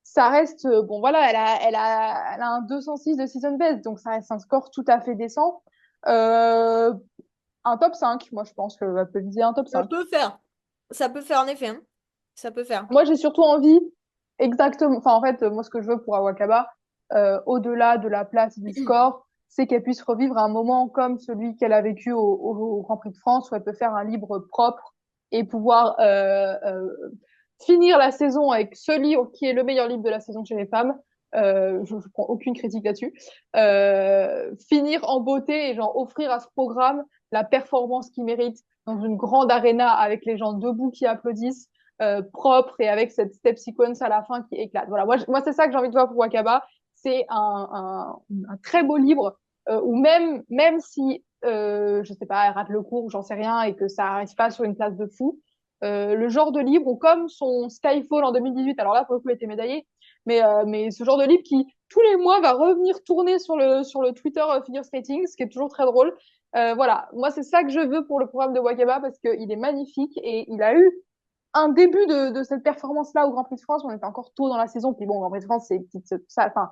Ça reste, bon voilà, elle a un 206 de season best, donc ça reste un score tout à fait décent. Euh, un top 5 moi je pense qu'elle peut viser un top Ça 5. peut faire. Ça peut faire en effet, hein. Ça peut faire. Moi, j'ai surtout envie, exactement, enfin, en fait, moi, ce que je veux pour Awakaba, au-delà de la place et du score, c'est qu'elle puisse revivre un moment comme celui qu'elle a vécu au Grand Prix de France, où elle peut faire un libre propre et pouvoir finir la saison avec ce livre qui est le meilleur livre de la saison chez les femmes. Je prends aucune critique là-dessus. Finir en beauté et genre offrir à ce programme la performance qu'il mérite dans une grande arena avec les gens debout qui applaudissent propre et avec cette step sequence à la fin qui éclate. Voilà, moi c'est ça que j'ai envie de voir pour Wakaba. C'est un très beau livre où même si, je sais pas, elle rate le cours, j'en sais rien, et que ça n'arrive pas sur une place de fou, le genre de livre où, comme son Skyfall en 2018, alors là, pour le coup, elle était médaillée, mais ce genre de livre qui, tous les mois, va revenir tourner sur le Twitter Figure Skating, ce qui est toujours très drôle. Voilà, moi, c'est ça que je veux pour le programme de Wakaba parce qu'il est magnifique et il a eu un début de cette performance-là au Grand Prix de France. On était encore tôt dans la saison. Puis bon, au Grand Prix de France, c'est petite, ça, enfin,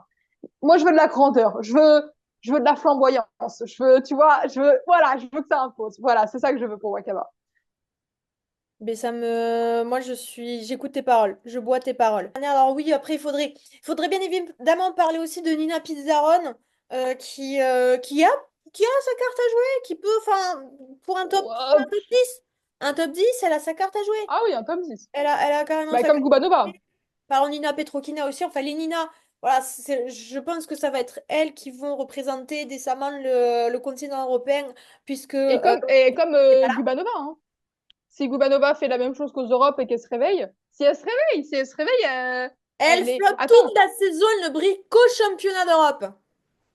moi, je veux de la grandeur. Je veux de la flamboyance. Je veux, tu vois, voilà, je veux que ça impose. Voilà, c'est ça que je veux pour Wakaba. Mais moi, j'écoute tes paroles, je bois tes paroles. Alors oui, après, il faudrait bien évidemment parler aussi de Nina Pizarron, euh, qui, euh, qui a, qui a sa carte à jouer, qui peut, enfin, pour un top 10, un top 10, elle a sa carte à jouer. Ah oui, un top 10. Elle a carrément Bah, sa comme carte à Gubanova. jouer. Parlons de Nina Petrokina aussi, enfin, les Nina, voilà, je pense que ça va être elles qui vont représenter décemment le continent européen, puisque Et comme c'est pas là. Gubanova, hein. Si Gubanova fait la même chose qu'aux Europes et qu'elle se réveille, si elle se réveille, Elle elle est. flotte toute Attends, la saison, elle ne brille qu'au championnat d'Europe.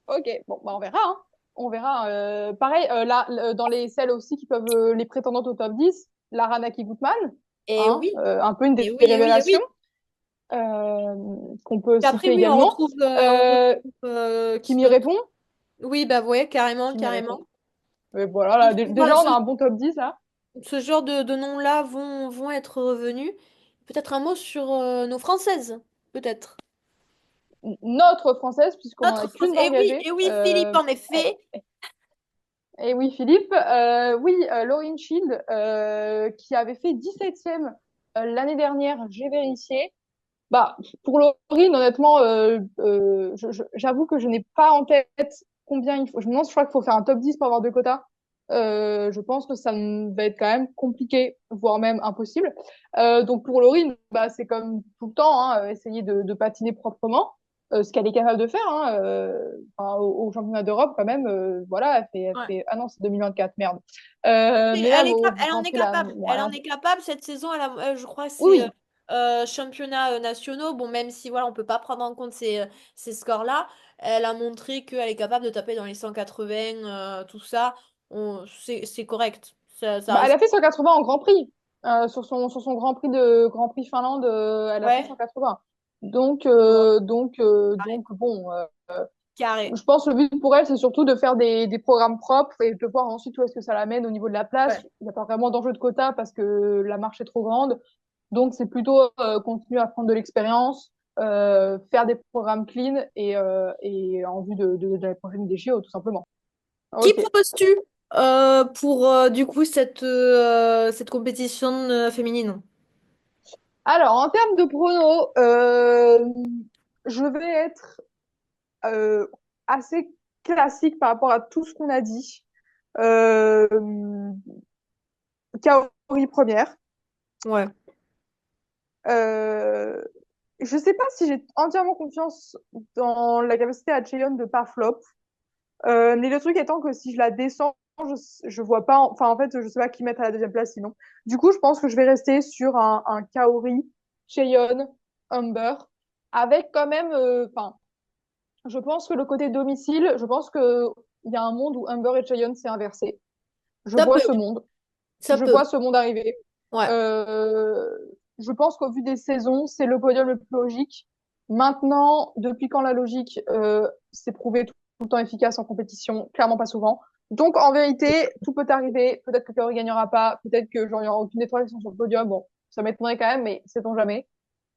ok, bon, bah on verra, hein. On verra. Pareil, là, dans les celles aussi qui peuvent les prétendantes au top 10, Lara Naki Gutmann. Et hein, oui, un peu une et des oui, et oui, et révélations oui. qu'on peut Puis après, citer oui, également. on Euh, retrouve qui m'y répond? oui, bah ouais, carrément, Qui m'y carrément. répond? Mais voilà, là, Donc, déjà, on a un bon top 10 là. ce genre de noms-là vont être revenus. Peut-être un mot sur nos françaises, peut-être. Notre française, puisqu'on en a Notre France. qu'une d'engagée. Et oui, Philippe, en effet. Et oui, Philippe, oui, Lauryn Shield, qui avait fait 17e l'année dernière, j'ai vérifié. Bah, pour Lauryn, honnêtement, j'avoue que je n'ai pas en tête combien il faut. Je me demande, je crois qu'il faut faire un top 10 pour avoir deux quotas. Je pense que ça va être quand même compliqué, voire même impossible. Donc pour Lauryn, bah, c'est comme tout le temps, hein, essayer de patiner proprement, ce qu'elle est capable de faire, hein, enfin, au championnat d'Europe quand même. Voilà, Ouais. ah non, c'est 2024, merde. Mais là, Elle est vous elle en est tentez la, capable. bon, Elle en alors, est capable cette saison. Je crois que oui, c'est oui. championnats nationaux. Bon, même si voilà, on peut pas prendre en compte ces scores-là, elle a montré qu'elle est capable de taper dans les 180, tout ça. C'est correct. Ça Bah, elle reste. a fait 180 en Grand Prix. Sur son Grand Prix Finlande, elle a fait Ouais, 180. Donc, je vois. donc bon, Carré. je pense que le but pour elle, c'est surtout de faire des programmes propres et de voir ensuite où est-ce que ça l'amène au niveau de la place. Ouais. Il n'y a pas vraiment d'enjeu de quota parce que la marche est trop grande. Donc, c'est plutôt continuer à prendre de l'expérience, faire des programmes clean et en vue de la prochaine des JO, tout simplement. Qui Ok. proposes-tu pour du coup cette compétition féminine? Alors, en termes de pronos, je vais être euh, assez classique par rapport à tout ce qu'on a dit. Euh, Kaori première. Ouais. Euh, je sais pas si j'ai entièrement confiance dans la capacité à Cheon de pas flop. Mais le truc étant que si je la descends, je vois pas, enfin en fait, je sais pas qui mettre à la deuxième place sinon. Du coup, je pense que je vais rester sur un Kaori, Cheon, Humber, avec quand même, enfin, je pense que le côté domicile, je pense que il y a un monde où Humber et Cheon s'est inversé. Je Ça vois peut, ce monde. ça Je peut. vois ce monde arriver. Ouais. Euh, je pense qu'au vu des saisons, c'est le podium le plus logique. Maintenant, depuis quand la logique s'est prouvée tout le temps efficace en compétition? Clairement pas souvent. Donc en vérité, tout peut arriver. Peut-être que Kaori gagnera pas, peut-être que genre il y aura aucune étoile qui sont sur le podium. Bon, ça m'étonnerait quand même, mais sait-on jamais.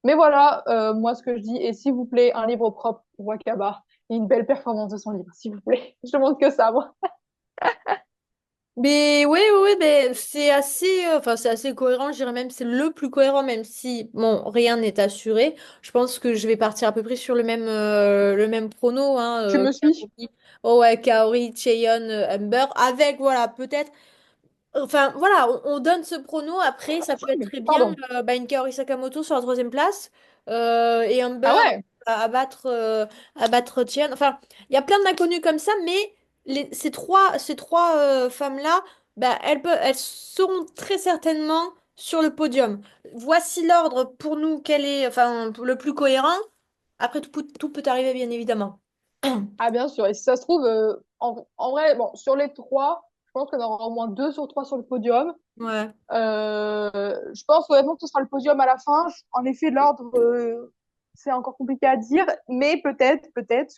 Mais voilà, moi ce que je dis. Et s'il vous plaît, un livre propre pour Wakaba et une belle performance de son livre, s'il vous plaît. Je demande que ça, moi. Mais oui, oui, oui, mais c'est assez, enfin, c'est assez cohérent, je dirais même c'est le plus cohérent, même si, bon, rien n'est assuré. Je pense que je vais partir à peu près sur le même prono, hein, Tu me suis? Kaori, oh ouais, Kaori, Cheon, Humber, avec, voilà, peut-être. Enfin, voilà, on donne ce prono. Après, ça peut être très bien Pardon. bah, une Kaori Sakamoto sur la troisième place et Ah Humber ouais? à battre Tien. Enfin, il y a plein d'inconnus comme ça, mais ces trois femmes-là, bah, elles seront très certainement sur le podium. Voici l'ordre pour nous, quel est enfin, le plus cohérent. Après, tout peut arriver, bien évidemment. Ah, bien sûr. Et si ça se trouve, en vrai, bon, sur les trois, je pense qu'on aura au moins deux sur trois sur le podium. Ouais. Je pense honnêtement que ce sera le podium à la fin. En effet, l'ordre, c'est encore compliqué à dire, mais peut-être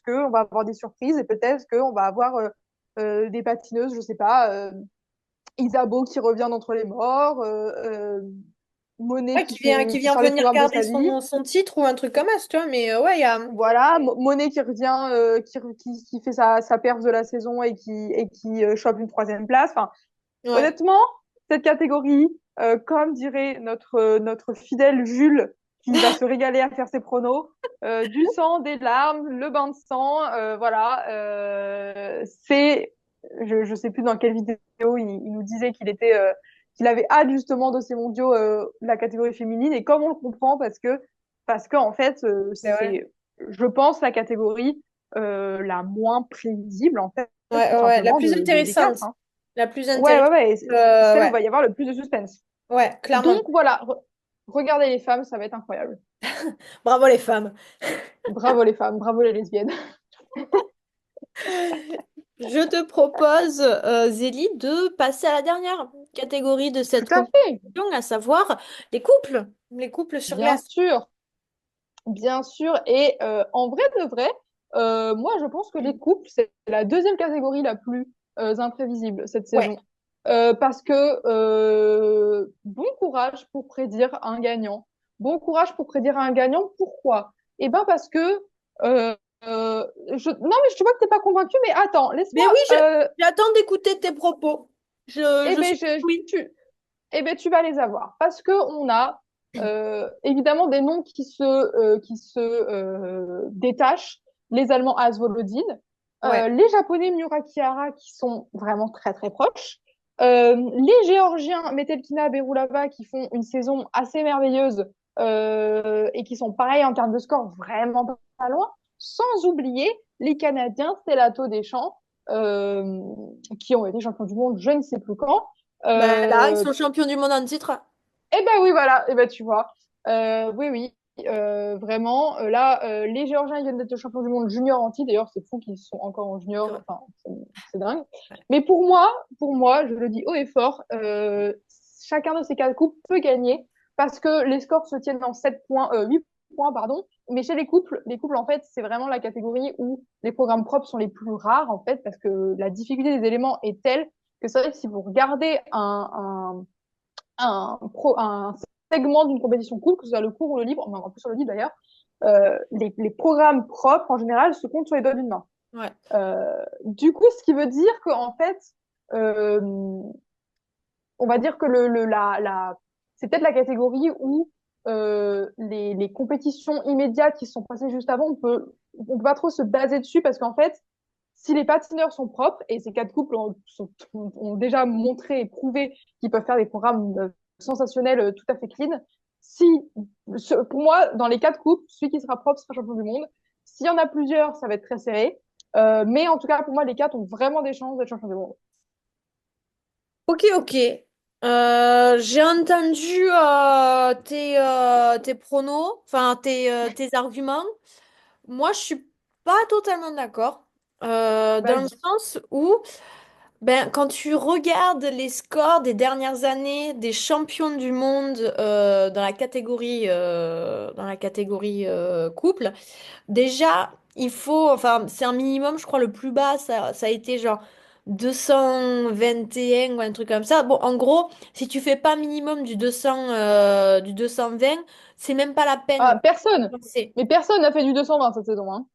qu'on va avoir des surprises et peut-être qu'on va avoir des patineuses, je sais pas, Isabeau qui revient d'entre les morts, Monet Ouais, qui qui vient sort les venir programmes de garder sa vie. son titre ou un truc comme ça, tu vois, mais ouais, il y a. Voilà, Monet qui revient, qui fait sa perf de la saison et qui chope une troisième place. Enfin, Ouais. honnêtement, cette catégorie, comme dirait notre fidèle Jules, qui va se régaler à faire ses pronos, du sang, des larmes, le bain de sang, voilà. Je sais plus dans quelle vidéo il nous disait qu'il avait hâte justement de ces mondiaux, de la catégorie féminine, et comme on le comprend, parce que en fait, Mais ouais. je pense, la catégorie la moins prévisible, en fait, tout Ouais, la simplement, plus des quatre, intéressante. hein. La plus Ouais, intéressante. ouais, ouais. C'est celle où il Ouais, va y avoir le plus de suspense. ouais, clairement. Donc voilà, regardez les femmes, ça va être incroyable. Bravo les femmes. Bravo les femmes, bravo les lesbiennes. Je te propose, Zélie, de passer à la dernière catégorie de Tout cette à fait, compétition, à savoir les couples sur bien glace. sûr, bien sûr. Et en vrai de vrai, moi je pense que les couples, c'est la deuxième catégorie la plus imprévisible cette Ouais. saison. Parce que bon courage pour prédire un gagnant. Bon courage pour prédire un gagnant. Pourquoi? Eh ben parce que euh, non mais je vois que t'es pas convaincu, mais attends, Mais laisse-moi. oui, j'attends d'écouter tes propos. Eh Je ben suis oui. eh ben, tu vas les avoir. Parce que on a évidemment des noms qui se détachent. Les Allemands Asvolodin, Ouais. les Japonais Miura Kihara qui sont vraiment très très proches, les Géorgiens Metelkina Berulava qui font une saison assez merveilleuse et qui sont pareils en termes de score vraiment pas loin, sans oublier les Canadiens Stellato Deschamps qui ont été champions du monde je ne sais plus quand. Ben là, ils Euh, sont champions du monde en titre. eh ben oui, voilà, eh ben tu vois. Oui, oui, vraiment. Là, les Géorgiens ils viennent d'être champions du monde junior anti. D'ailleurs, c'est fou qu'ils sont encore en C'est junior. vrai. Enfin, c'est dingue. Ouais. Mais pour moi, je le dis haut et fort, chacun de ces quatre coupes peut gagner parce que les scores se tiennent en 7 points, 8 points, pardon. Mais chez les couples, en fait, c'est vraiment la catégorie où les programmes propres sont les plus rares, en fait, parce que la difficulté des éléments est telle que c'est vrai que si vous regardez un segment d'une compétition cool, que ce soit le court ou le libre, en plus sur le libre d'ailleurs, les programmes propres en général se comptent sur les doigts d'une main. Ouais. Du coup, ce qui veut dire qu'en fait, euh, on va dire que c'est peut-être la catégorie où les compétitions immédiates qui sont passées juste avant, on peut pas trop se baser dessus parce qu'en fait, si les patineurs sont propres, et ces quatre couples ont déjà montré et prouvé qu'ils peuvent faire des programmes sensationnels tout à fait clean, si, pour moi, dans les quatre couples, celui qui sera propre sera champion du monde. S'il y en a plusieurs, ça va être très serré. Mais en tout cas, pour moi, les quatre ont vraiment des chances d'être champion du monde. Ok, ok. J'ai entendu tes pronos, enfin tes arguments. Moi, je suis pas totalement d'accord. Dans le Vas-y. sens où, ben, quand tu regardes les scores des dernières années des champions du monde dans la catégorie couple, déjà, enfin, c'est un minimum, je crois, le plus bas, ça a été genre 221 ou un truc comme ça. Bon, en gros, si tu fais pas minimum du 220, c'est même pas la peine Ah, de personne. penser. Mais personne n'a fait du 220 cette saison, hein.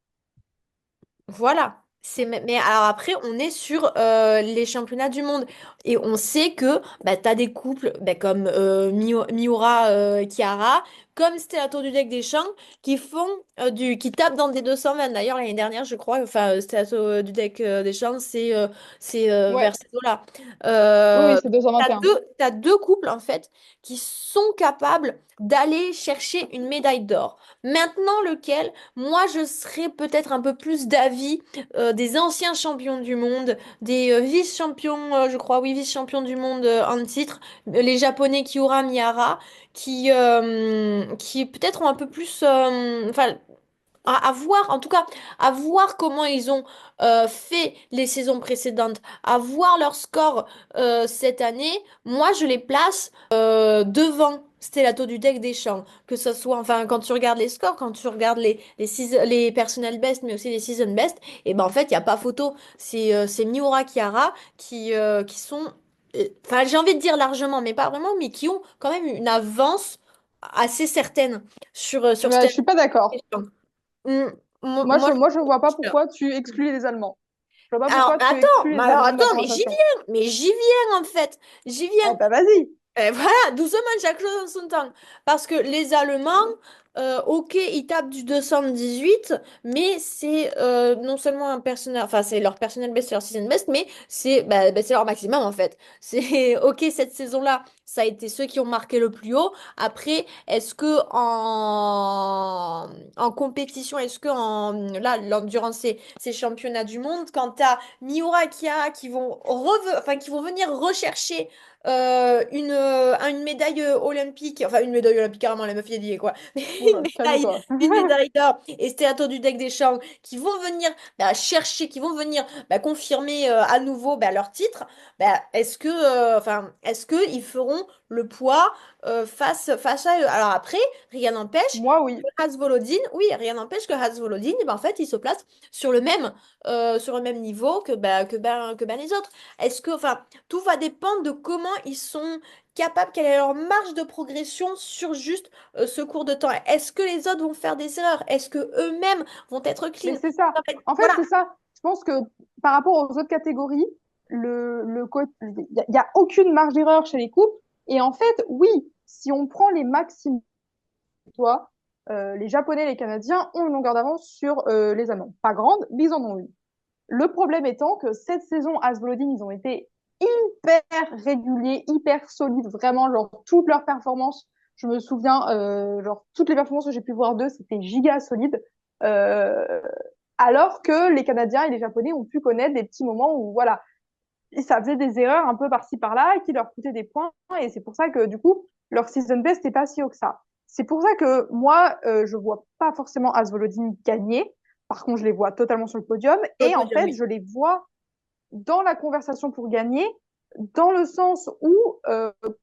Voilà. Mais alors après, on est sur les championnats du monde. Et on sait que bah, tu as des couples bah, comme Miura Chiara, comme Stellato Dudek Deschamps, qui tapent dans des 220. D'ailleurs, l'année dernière, je crois, enfin, Stellato Dudek Deschamps, c'est Ouais. vers ces eaux-là. Oui, oui, Euh, c'est 221. t'as deux couples, en fait, qui sont capables d'aller chercher une médaille d'or. Maintenant, lequel, moi, je serais peut-être un peu plus d'avis des anciens champions du monde, des vice-champions, je crois, oui, vice-champions du monde en titre, les Japonais Kiura Miyara, qui peut-être ont un peu plus, enfin, à voir, en tout cas, à voir comment ils ont fait les saisons précédentes, à voir leur score cette année, moi je les place devant Stellato du deck des champs. Que ce soit, enfin, quand tu regardes les scores, quand tu regardes les personnel best, mais aussi les season best, et ben en fait, il n'y a pas photo. C'est Miura Kiara qui sont, enfin, j'ai envie de dire largement, mais pas vraiment, mais qui ont quand même une avance assez certaine sur Bah, je Stellato suis pas des d'accord. champs. Hmm, Moi, moi, je vois pas je- pourquoi tu exclus les Allemands. Je vois pas alors pourquoi tu exclus les Allemands de la conversation. mais j'y viens en fait, j'y Eh viens. ben, vas-y. Et voilà, doucement, chaque chose en son temps. Parce que les Allemands, ok, ils tapent du 218, mais c'est non seulement un personnel, enfin, c'est leur personnel best, c'est leur season best, mais c'est leur maximum en fait. C'est ok, cette saison-là, ça a été ceux qui ont marqué le plus haut. Après, est-ce que en compétition, durant ces championnats du monde, quand t'as Miura Kia qui vont venir rechercher une médaille olympique, enfin une médaille olympique carrément, la meuf y est liée, quoi, mais Oula, calme-toi. une médaille d'or et Stellato du deck des champs qui vont venir chercher, qui vont venir confirmer à nouveau leur titre, est-ce que ils feront le poids face à eux? Alors après, rien n'empêche Moi, oui. que Volodine, oui, rien n'empêche que Volodine, en fait, il se place sur le même niveau que les autres. Est-ce que, enfin, tout va dépendre de comment ils sont capables, quelle est leur marge de progression sur juste ce cours de temps. Est-ce que les autres vont faire des erreurs? Est-ce que eux-mêmes vont être Mais clean? c'est ça. En fait, Voilà. c'est ça. Je pense que par rapport aux autres catégories, il y a aucune marge d'erreur chez les couples. Et en fait, oui, si on prend les maximums, toi, les Japonais et les Canadiens ont une longueur d'avance sur les Allemands. Pas grande, mais ils en ont une. Le problème étant que cette saison, Asvolodin, ils ont été hyper réguliers, hyper solides, vraiment, genre, toutes leurs performances. Je me souviens, genre, toutes les performances que j'ai pu voir d'eux, c'était giga solide. Euh, alors que les Canadiens et les Japonais ont pu connaître des petits moments où, voilà, ça faisait des erreurs un peu par-ci par-là qui leur coûtaient des points. Et c'est pour ça que, du coup, leur season best n'est pas si haut que ça. C'est pour ça que moi, je vois pas forcément Asvolodin gagner. Par contre, je les vois totalement sur le podium. Sur le Et en podium, fait, oui. je les vois dans la conversation pour gagner, dans le sens où,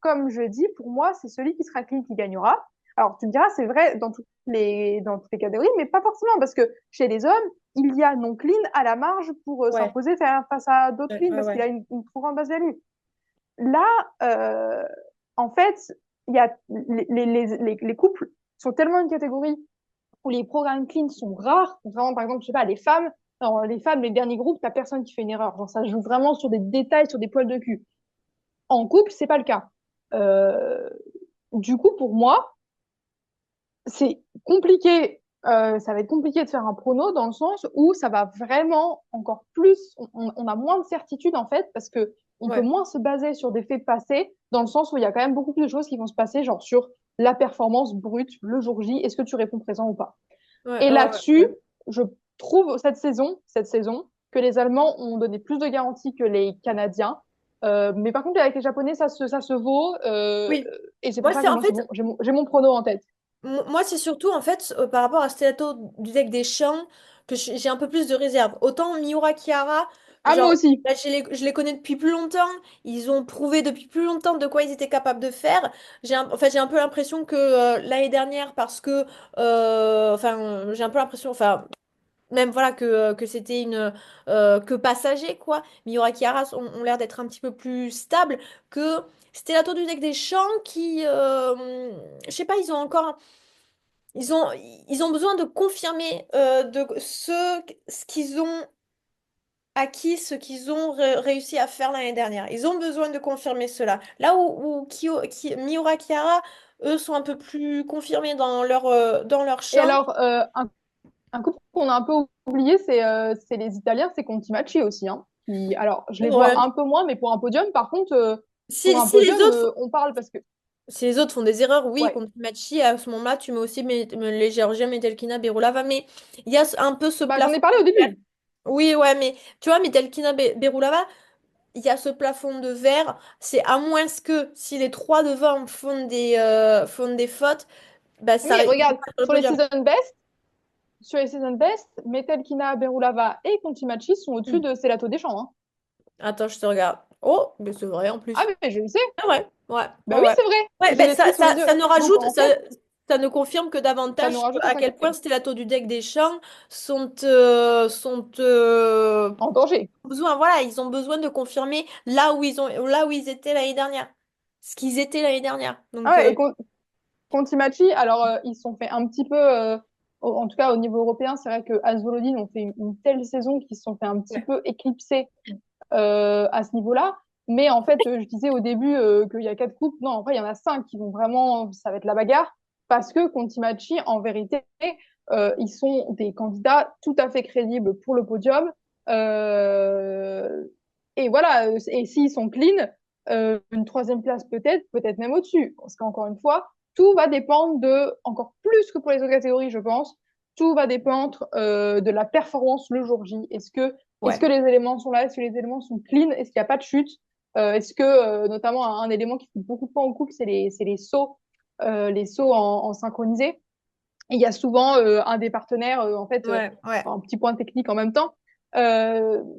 comme je dis, pour moi, c'est celui qui sera clean qui gagnera. Alors, tu me diras, c'est vrai dans toutes les catégories, mais pas forcément, parce que chez les hommes, il y a non clean à la marge pour Ouais, s'imposer face à d'autres ouais, clean, ouais, parce qu'il ouais. a une trop grande base value. Là, en fait, il y a les couples sont tellement une catégorie où les programmes clean sont rares. Vraiment, par exemple, je sais pas, les femmes, alors, les femmes, les derniers groupes, t'as personne qui fait une erreur. Genre, ça joue vraiment sur des détails, sur des poils de cul. En couple, c'est pas le cas. Euh, du coup, pour moi, c'est compliqué. Ça va être compliqué de faire un prono dans le sens où ça va vraiment encore plus. On a moins de certitude en fait parce que on peut Ouais, moins se baser sur des faits passés dans le sens où il y a quand même beaucoup plus de choses qui vont se passer, genre sur la performance brute le jour J. Est-ce que tu réponds présent ou pas? ouais, Et ouais, ouais. là-dessus, je trouve cette saison, que les Allemands ont donné plus de garanties que les Canadiens. Mais par contre, avec les Japonais, ça se vaut. Oui. Et c'est pour Moi, ça c'est que en moi, c'est fait, bon, j'ai mon prono en tête. moi, c'est surtout en fait par rapport à Stellato du deck des champs que j'ai un peu plus de réserve. Autant Miura Kiara, Ah, moi genre, aussi. je les connais depuis plus longtemps. Ils ont prouvé depuis plus longtemps de quoi ils étaient capables de faire. En fait, j'ai un peu l'impression que l'année dernière, parce que, j'ai un peu l'impression, enfin, même voilà que c'était que passager quoi. Miura Kiara ont l'air d'être un petit peu plus stables que Stellato du deck des champs qui, je sais pas, ils ont, ils ont besoin de confirmer ce qu'ils ont acquis, ce qu'ils ont réussi à faire l'année dernière. Ils ont besoin de confirmer cela. Là où Miura Kiara, eux, sont un peu plus confirmés dans leur Et champ. alors, un couple qu'on a un peu oublié, c'est les Italiens, c'est Conti-Macchi aussi. Hein, alors, je les vois Ouais. un peu moins, mais pour un podium, par contre, pour un Si les podium, autres on parle parce que, Si les autres font des erreurs, oui, ouais, contre Machi, à ce moment-là, tu mets aussi les Géorgiens, Metelkina, Berulava, mais il y a un peu ce bah, j'en plafond ai parlé au de verre. début. Oui, ouais, mais tu vois, Metelkina, Berulava, il y a ce plafond de verre. C'est à moins que si les trois devant font des fautes, bah, Oui, ils vont regarde, pas sur le podium. sur les season best, Metelkina, Berulava et Conti-Macchi sont au-dessus Hmm. de Selato Deschamps. Hein. Attends, je te regarde. Oh, mais c'est vrai en Ah, plus. mais je le sais. Ah ouais, ouais, Bah ouais, oui, ouais. c'est vrai. Ouais, J'ai ben les trucs sous les yeux. ça nous Donc, rajoute, en fait, ça ne confirme que ça nous davantage rajoute un à quel cinquième point Stellato du deck des champs sont en danger. besoin, voilà, ils ont besoin de confirmer là où ils étaient l'année dernière. Ce qu'ils étaient l'année dernière. Ah Donc, ouais, Conti-Macchi, alors ils se sont fait un petit peu, en tout cas au niveau européen, c'est vrai que Asvolodin ont fait une telle saison qu'ils se sont fait un petit ouais, peu éclipser à ce niveau-là. Mais en fait, je disais au début qu'il y a quatre coupes. Non, en vrai, il y en a cinq qui vont vraiment, ça va être la bagarre. Parce que Conti-Macchi, en vérité, ils sont des candidats tout à fait crédibles pour le podium. Euh, et voilà, et s'ils sont clean, une troisième place peut-être même au-dessus. Parce qu'encore une fois, tout va dépendre encore plus que pour les autres catégories, je pense, tout va dépendre de la performance le jour J. Est-ce que ouais. les éléments sont là? Est-ce que les éléments sont clean? Est-ce qu'il n'y a pas de chute? Est-ce que, notamment, un élément qui fait beaucoup de points au couple, c'est les sauts en synchronisé. Et il y a souvent un des partenaires, en fait, Ouais, ouais. un petit point technique en même temps,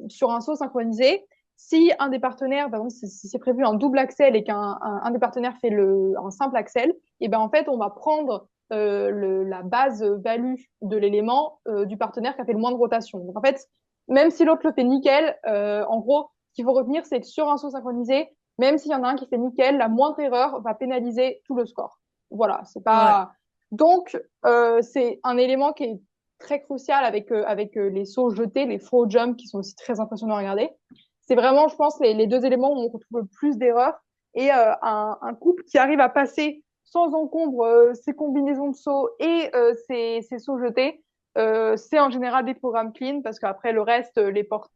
sur un saut synchronisé. Si un des partenaires, par exemple, si c'est prévu un double axel et qu'un des partenaires fait un simple axel, et ben en fait, on va prendre la base value de l'élément du partenaire qui a fait le moins de rotation. Donc en fait, même si l'autre le fait nickel, en gros, ce qu'il faut retenir, c'est que sur un saut synchronisé, même s'il y en a un qui fait nickel, la moindre erreur va pénaliser tout le score. Voilà, c'est Ouais. pas. Donc, c'est un élément qui est très crucial avec les sauts jetés, les faux jumps qui sont aussi très impressionnants à regarder. C'est vraiment, je pense, les deux éléments où on retrouve le plus d'erreurs et un couple qui arrive à passer sans encombre ses combinaisons de sauts et ses sauts jetés, c'est en général des programmes clean parce qu'après le reste, les portes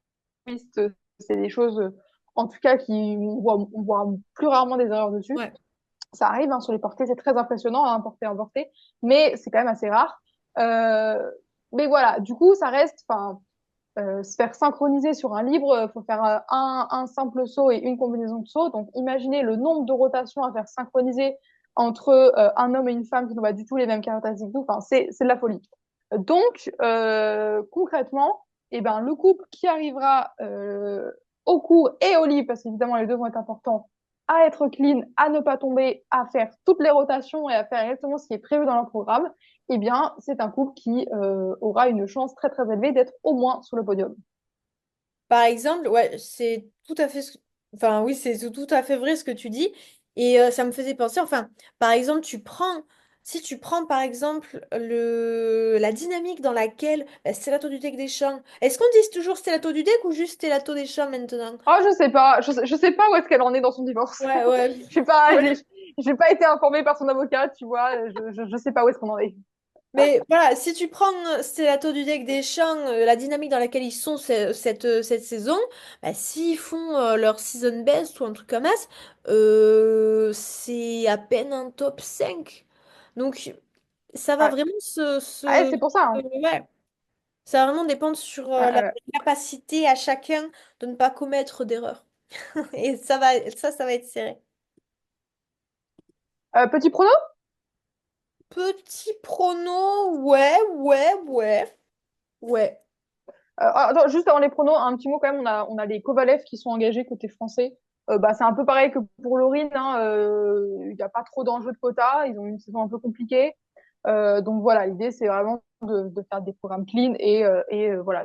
twists, c'est des choses, en tout cas, on voit plus rarement des erreurs dessus. Ouais. Ça arrive hein, sur les portées, c'est très impressionnant, hein, portée en portée, mais c'est quand même assez rare. Euh, mais voilà, du coup, ça reste, enfin, se faire synchroniser sur un livre, il faut faire un simple saut et une combinaison de sauts. Donc, imaginez le nombre de rotations à faire synchroniser entre un homme et une femme qui n'ont pas du tout les mêmes caractéristiques. Enfin, c'est de la folie. Donc, concrètement, eh ben, le couple qui arrivera au cours et au livre, parce qu'évidemment les deux vont être importants, à être clean, à ne pas tomber, à faire toutes les rotations et à faire exactement ce qui est prévu dans leur programme, eh bien, c'est un couple qui aura une chance très très élevée d'être au moins sur le podium. Par exemple, ouais, c'est tout à fait enfin oui, c'est tout à fait vrai ce que tu dis. Et ça me faisait penser, enfin, par exemple, si tu prends par exemple la dynamique dans laquelle Stellato du deck des champs, est-ce qu'on dit toujours Stellato du deck ou juste Stellato des champs maintenant? Oh, je sais pas, je sais pas où est-ce qu'elle en est dans son divorce. Ouais, ouais. Je sais pas, Ouais. j'ai pas été informée par son avocat, tu vois, je sais pas où est-ce qu'on en est. Mais voilà, si tu prends Stellato du deck des champs, la dynamique dans laquelle ils sont cette saison, bah, s'ils font leur season best ou un truc comme ça, c'est à peine un top 5. Donc ça va Ouais, vraiment ouais c'est pour ça. Hein. ouais, ça va vraiment dépendre sur la Ouais. capacité à chacun de ne pas commettre d'erreur. Et ça va être serré. Petit prono? Petit prono, ouais, ouais, ouais. Ouais. Attends, juste avant les pronos, un petit mot quand même, on a les Kovalev qui sont engagés côté français. Bah, c'est un peu pareil que pour Laurine, hein, il n'y a pas trop d'enjeux de quota, ils ont une saison un peu compliquée. Donc voilà, l'idée c'est vraiment de faire des programmes clean et voilà.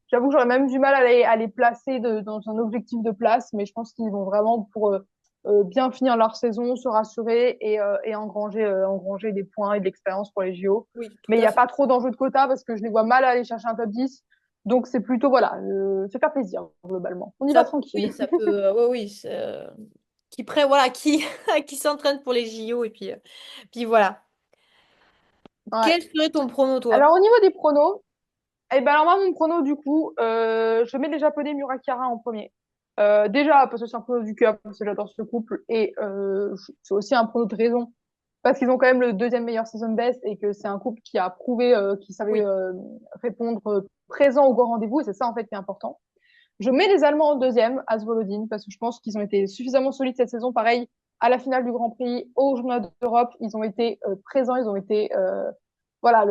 J'avoue que j'aurais même du mal à les placer dans un objectif de place, mais je pense qu'ils vont vraiment pour bien finir leur saison, se rassurer et engranger des points et de l'expérience pour les JO. Oui, tout Mais il n'y à a fait. pas trop d'enjeux de quota parce que je les vois mal aller chercher un top 10. Donc c'est plutôt, voilà, se faire plaisir globalement. On y va Oui, tranquille. ça peut. Oui, oui. Voilà, qui s'entraîne pour les JO et puis voilà. Ouais. Quel serait ton prono, toi? Alors au niveau des pronos, eh ben alors moi mon prono du coup, je mets les Japonais Murakara en premier. Déjà parce que c'est un prono du cœur, parce que j'adore ce couple et c'est aussi un prono de raison parce qu'ils ont quand même le deuxième meilleur season best et que c'est un couple qui a prouvé qu'il savait Oui. répondre présent au grand rendez-vous et c'est ça en fait qui est important. Je mets les Allemands en deuxième, Asvolodin, parce que je pense qu'ils ont été suffisamment solides cette saison. Pareil, à la finale du Grand Prix, au Championnat d'Europe, ils ont été présents, ils ont été voilà,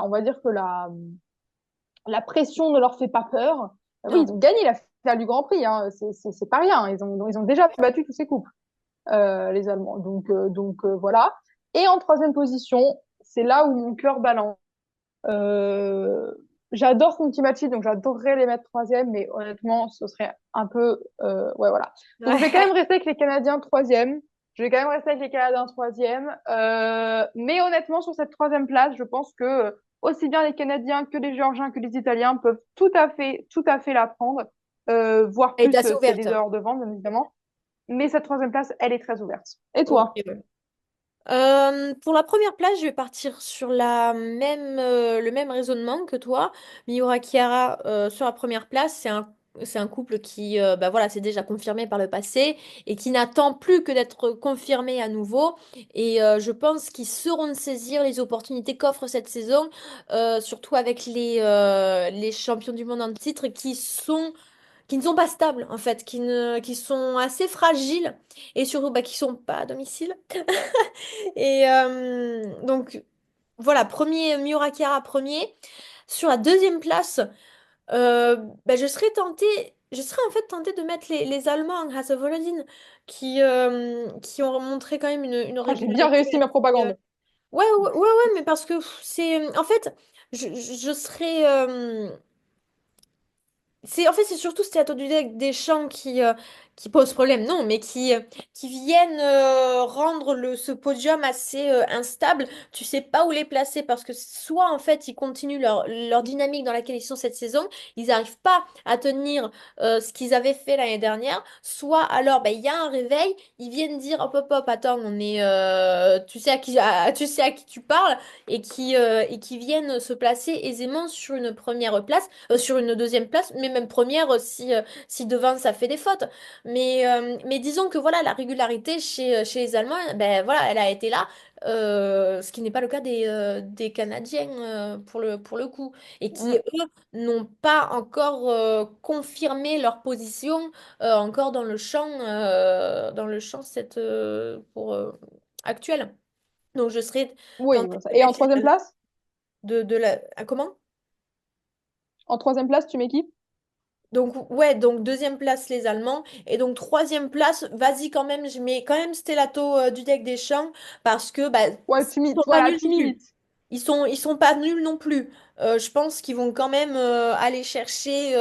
on va dire que la pression ne leur fait pas peur. Oui, Non. ils ont gagné la finale du Grand Prix, hein. C'est pas rien. Ils ont déjà battu tous ces couples, les Allemands. Donc voilà. Et en troisième position, c'est là où mon cœur balance. Euh, J'adore Conti donc j'adorerais les mettre troisième, mais honnêtement, ce serait un peu, ouais, voilà. Donc je vais quand même Ouais. rester avec les Canadiens troisième. Je vais quand même rester avec les Canadiens troisième. Mais honnêtement, sur cette troisième place, je pense que aussi bien les Canadiens que les Géorgiens que les Italiens peuvent tout à fait la prendre, voire Elle est plus assez s'il y a ouverte. des erreurs devant, bien évidemment. Mais cette troisième place, elle est très ouverte. Et Ok. toi? Ouais. Pour la première place, je vais partir sur le même raisonnement que toi. Miura Chiara, sur la première place, c'est un couple qui bah voilà, c'est déjà confirmé par le passé et qui n'attend plus que d'être confirmé à nouveau. Et je pense qu'ils sauront de saisir les opportunités qu'offre cette saison, surtout avec les champions du monde en titre qui ne sont pas stables en fait, qui sont assez fragiles et surtout bah, qui sont pas à domicile. Et donc voilà, premier Murakara premier. Sur la deuxième place, bah, je serais en fait tentée de mettre les Allemands, Hasselhoff qui ont montré quand même une Ah, j'ai bien régularité réussi ma assez, propagande. ouais, mais parce que c'est, en fait, je serais, en fait, c'est surtout cette attitude des champs qui pose problème, non, mais qui viennent rendre ce podium assez instable. Tu sais pas où les placer parce que soit en fait ils continuent leur dynamique dans laquelle ils sont cette saison, ils n'arrivent pas à tenir ce qu'ils avaient fait l'année dernière, soit alors ben, il y a un réveil, ils viennent dire hop hop hop, attends, on est, tu sais à qui tu parles et qui viennent se placer aisément sur une première place sur une deuxième place, mais même première si devant ça fait des fautes. Mais disons que voilà, la régularité chez les Allemands, ben voilà, elle a été là, ce qui n'est pas le cas des Canadiens pour le coup, et qui, Mm. eux, n'ont pas encore confirmé leur position encore dans le champ actuel. Donc je serais Oui, tentée bon, ça. de Et en mettre les troisième Allemands place? de la... Ah, comment? En troisième place, tu m'équipes? Donc, ouais, donc deuxième place les Allemands. Et donc troisième place, vas-y quand même, je mets quand même Stellato du deck des champs parce que bah, Ouais, ils sont pas voilà, nuls tu non plus. m'imites. Ils sont pas nuls non plus. Je pense qu'ils vont quand même aller chercher,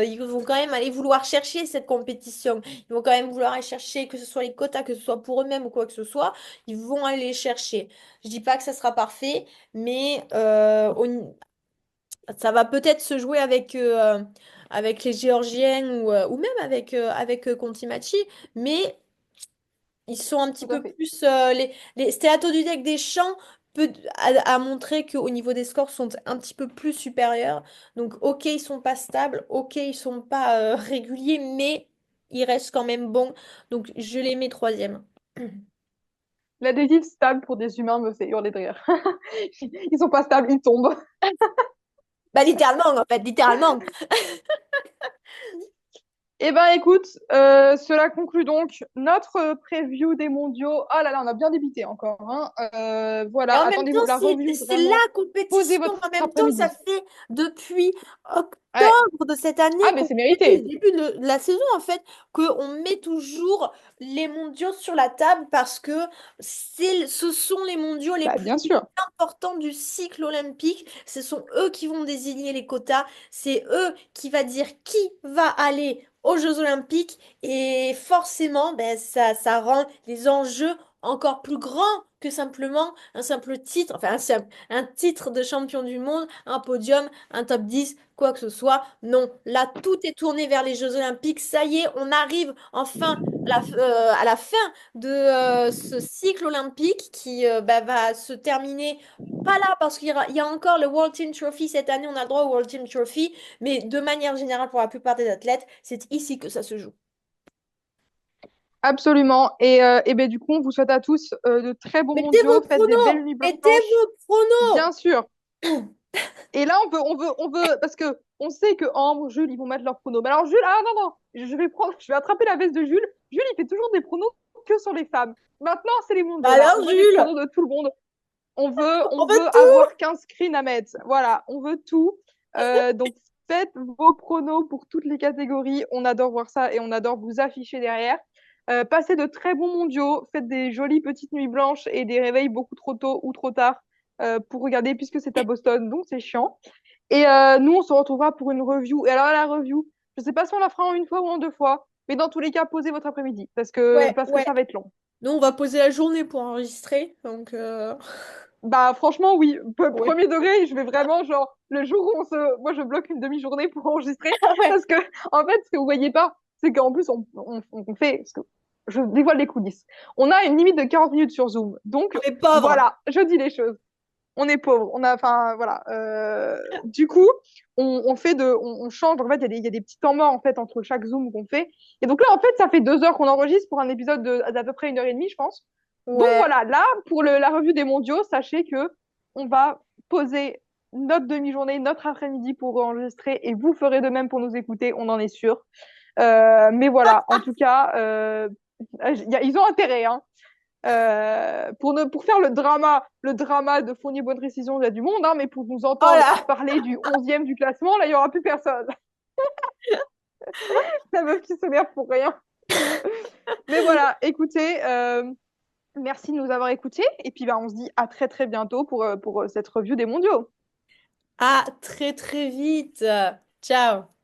ils vont quand même aller vouloir chercher cette compétition. Ils vont quand même vouloir aller chercher, que ce soit les quotas, que ce soit pour eux-mêmes ou quoi que ce soit, ils vont aller les chercher. Je dis pas que ça sera parfait, mais ça va peut-être se jouer avec les Géorgiens ou même avec Contimachi, mais ils sont un petit Tout à peu fait. plus. Steato Dudek Deschamps a montré qu'au niveau des scores sont un petit peu plus supérieurs. Donc, ok, ils sont pas stables, ok, ils sont pas réguliers, mais ils restent quand même bons. Donc, je les mets troisième. L'adjectif stable pour des humains me fait hurler de rire. Ils sont pas stables, ils tombent. Bah, littéralement, en fait, littéralement. Eh ben, écoute, cela conclut donc notre preview des mondiaux. Ah là là, on a bien débité encore, hein. Et Voilà, en même temps, attendez-vous la revue c'est la vraiment. Posez compétition. votre En même temps, ça après-midi. fait depuis Ouais. octobre de cette année, Ah, mais c'est depuis le mérité. début de la saison, en fait, qu'on met toujours les mondiaux sur la table parce que ce sont les mondiaux les Bah, plus bien sûr. importants du cycle olympique. Ce sont eux qui vont désigner les quotas. C'est eux qui va dire qui va aller aux Jeux olympiques. Et forcément, ben, ça rend les enjeux encore plus grands que simplement un simple titre, enfin un titre de champion du monde, un podium, un top 10, quoi que ce soit. Non, là, tout est tourné vers les Jeux Olympiques. Ça y est, on arrive enfin à la fin de ce cycle olympique qui bah, va se terminer. Pas là, parce il y a encore le World Team Trophy cette année, on a le droit au World Team Trophy, mais de manière générale, pour la plupart des athlètes, c'est ici que ça se joue. Absolument. Et ben, du coup, on vous souhaite à tous de très bons Mettez mondiaux. vos Faites des belles pronos! nuits Mettez blanches. vos pronos! Bien sûr. Et là, parce que on sait que Ambre, Jules, ils vont mettre leurs pronos. Mais alors, Jules, ah non, non, je vais attraper la veste de Jules. Jules, il fait toujours des pronos que sur les femmes. Maintenant, c'est les mondiaux, là. Alors, On veut des Jules, pronos de tout le monde. On on veut veut tout! avoir 15 screens à mettre. Voilà, on veut tout. Donc, faites vos pronos pour toutes les catégories. On adore voir ça et on adore vous afficher derrière. Passez de très bons mondiaux. Faites des jolies petites nuits blanches et des réveils beaucoup trop tôt ou trop tard pour regarder puisque c'est à Boston, donc c'est chiant. Et nous, on se retrouvera pour une review. Et alors, la review, je sais pas si on la fera en une fois ou en deux fois, mais dans tous les cas, posez votre après-midi Ouais, parce que ouais. ça va être long. Nous, on va poser la journée pour enregistrer, donc Bah, franchement, oui. ouais. Premier degré, je vais vraiment, genre, le jour où moi, je bloque une demi-journée pour enregistrer. Ah ouais, Parce que, en fait, ce que vous voyez pas, c'est qu'en plus, on fait, parce que je dévoile les coulisses. On a une limite de 40 minutes sur Zoom. Donc, on est pauvres. voilà, je dis les choses. On est pauvre. Enfin, voilà. Du coup, on fait on change. En fait, il y a des petits temps morts, en fait, entre chaque Zoom qu'on fait. Et donc là, en fait, ça fait 2 heures qu'on enregistre pour un épisode d'à peu près 1 heure et demie, je pense. Donc Ouais. voilà, là, pour la revue des mondiaux, sachez que on va poser. notre demi-journée, notre après-midi pour enregistrer et vous ferez de même pour nous écouter, on en est sûr. Mais voilà, en tout cas, ils ont intérêt, hein. Pour faire le drama de Fournier Bonne Précision, il y a du monde, hein, mais pour nous Oh entendre là! parler du 11e du classement, là, il n'y aura plus personne. La meuf qui s'énerve pour rien. Mais voilà, écoutez, merci de nous avoir écoutés. Et puis, bah, on se dit à très, très bientôt pour cette review des mondiaux. À très très vite. Ciao.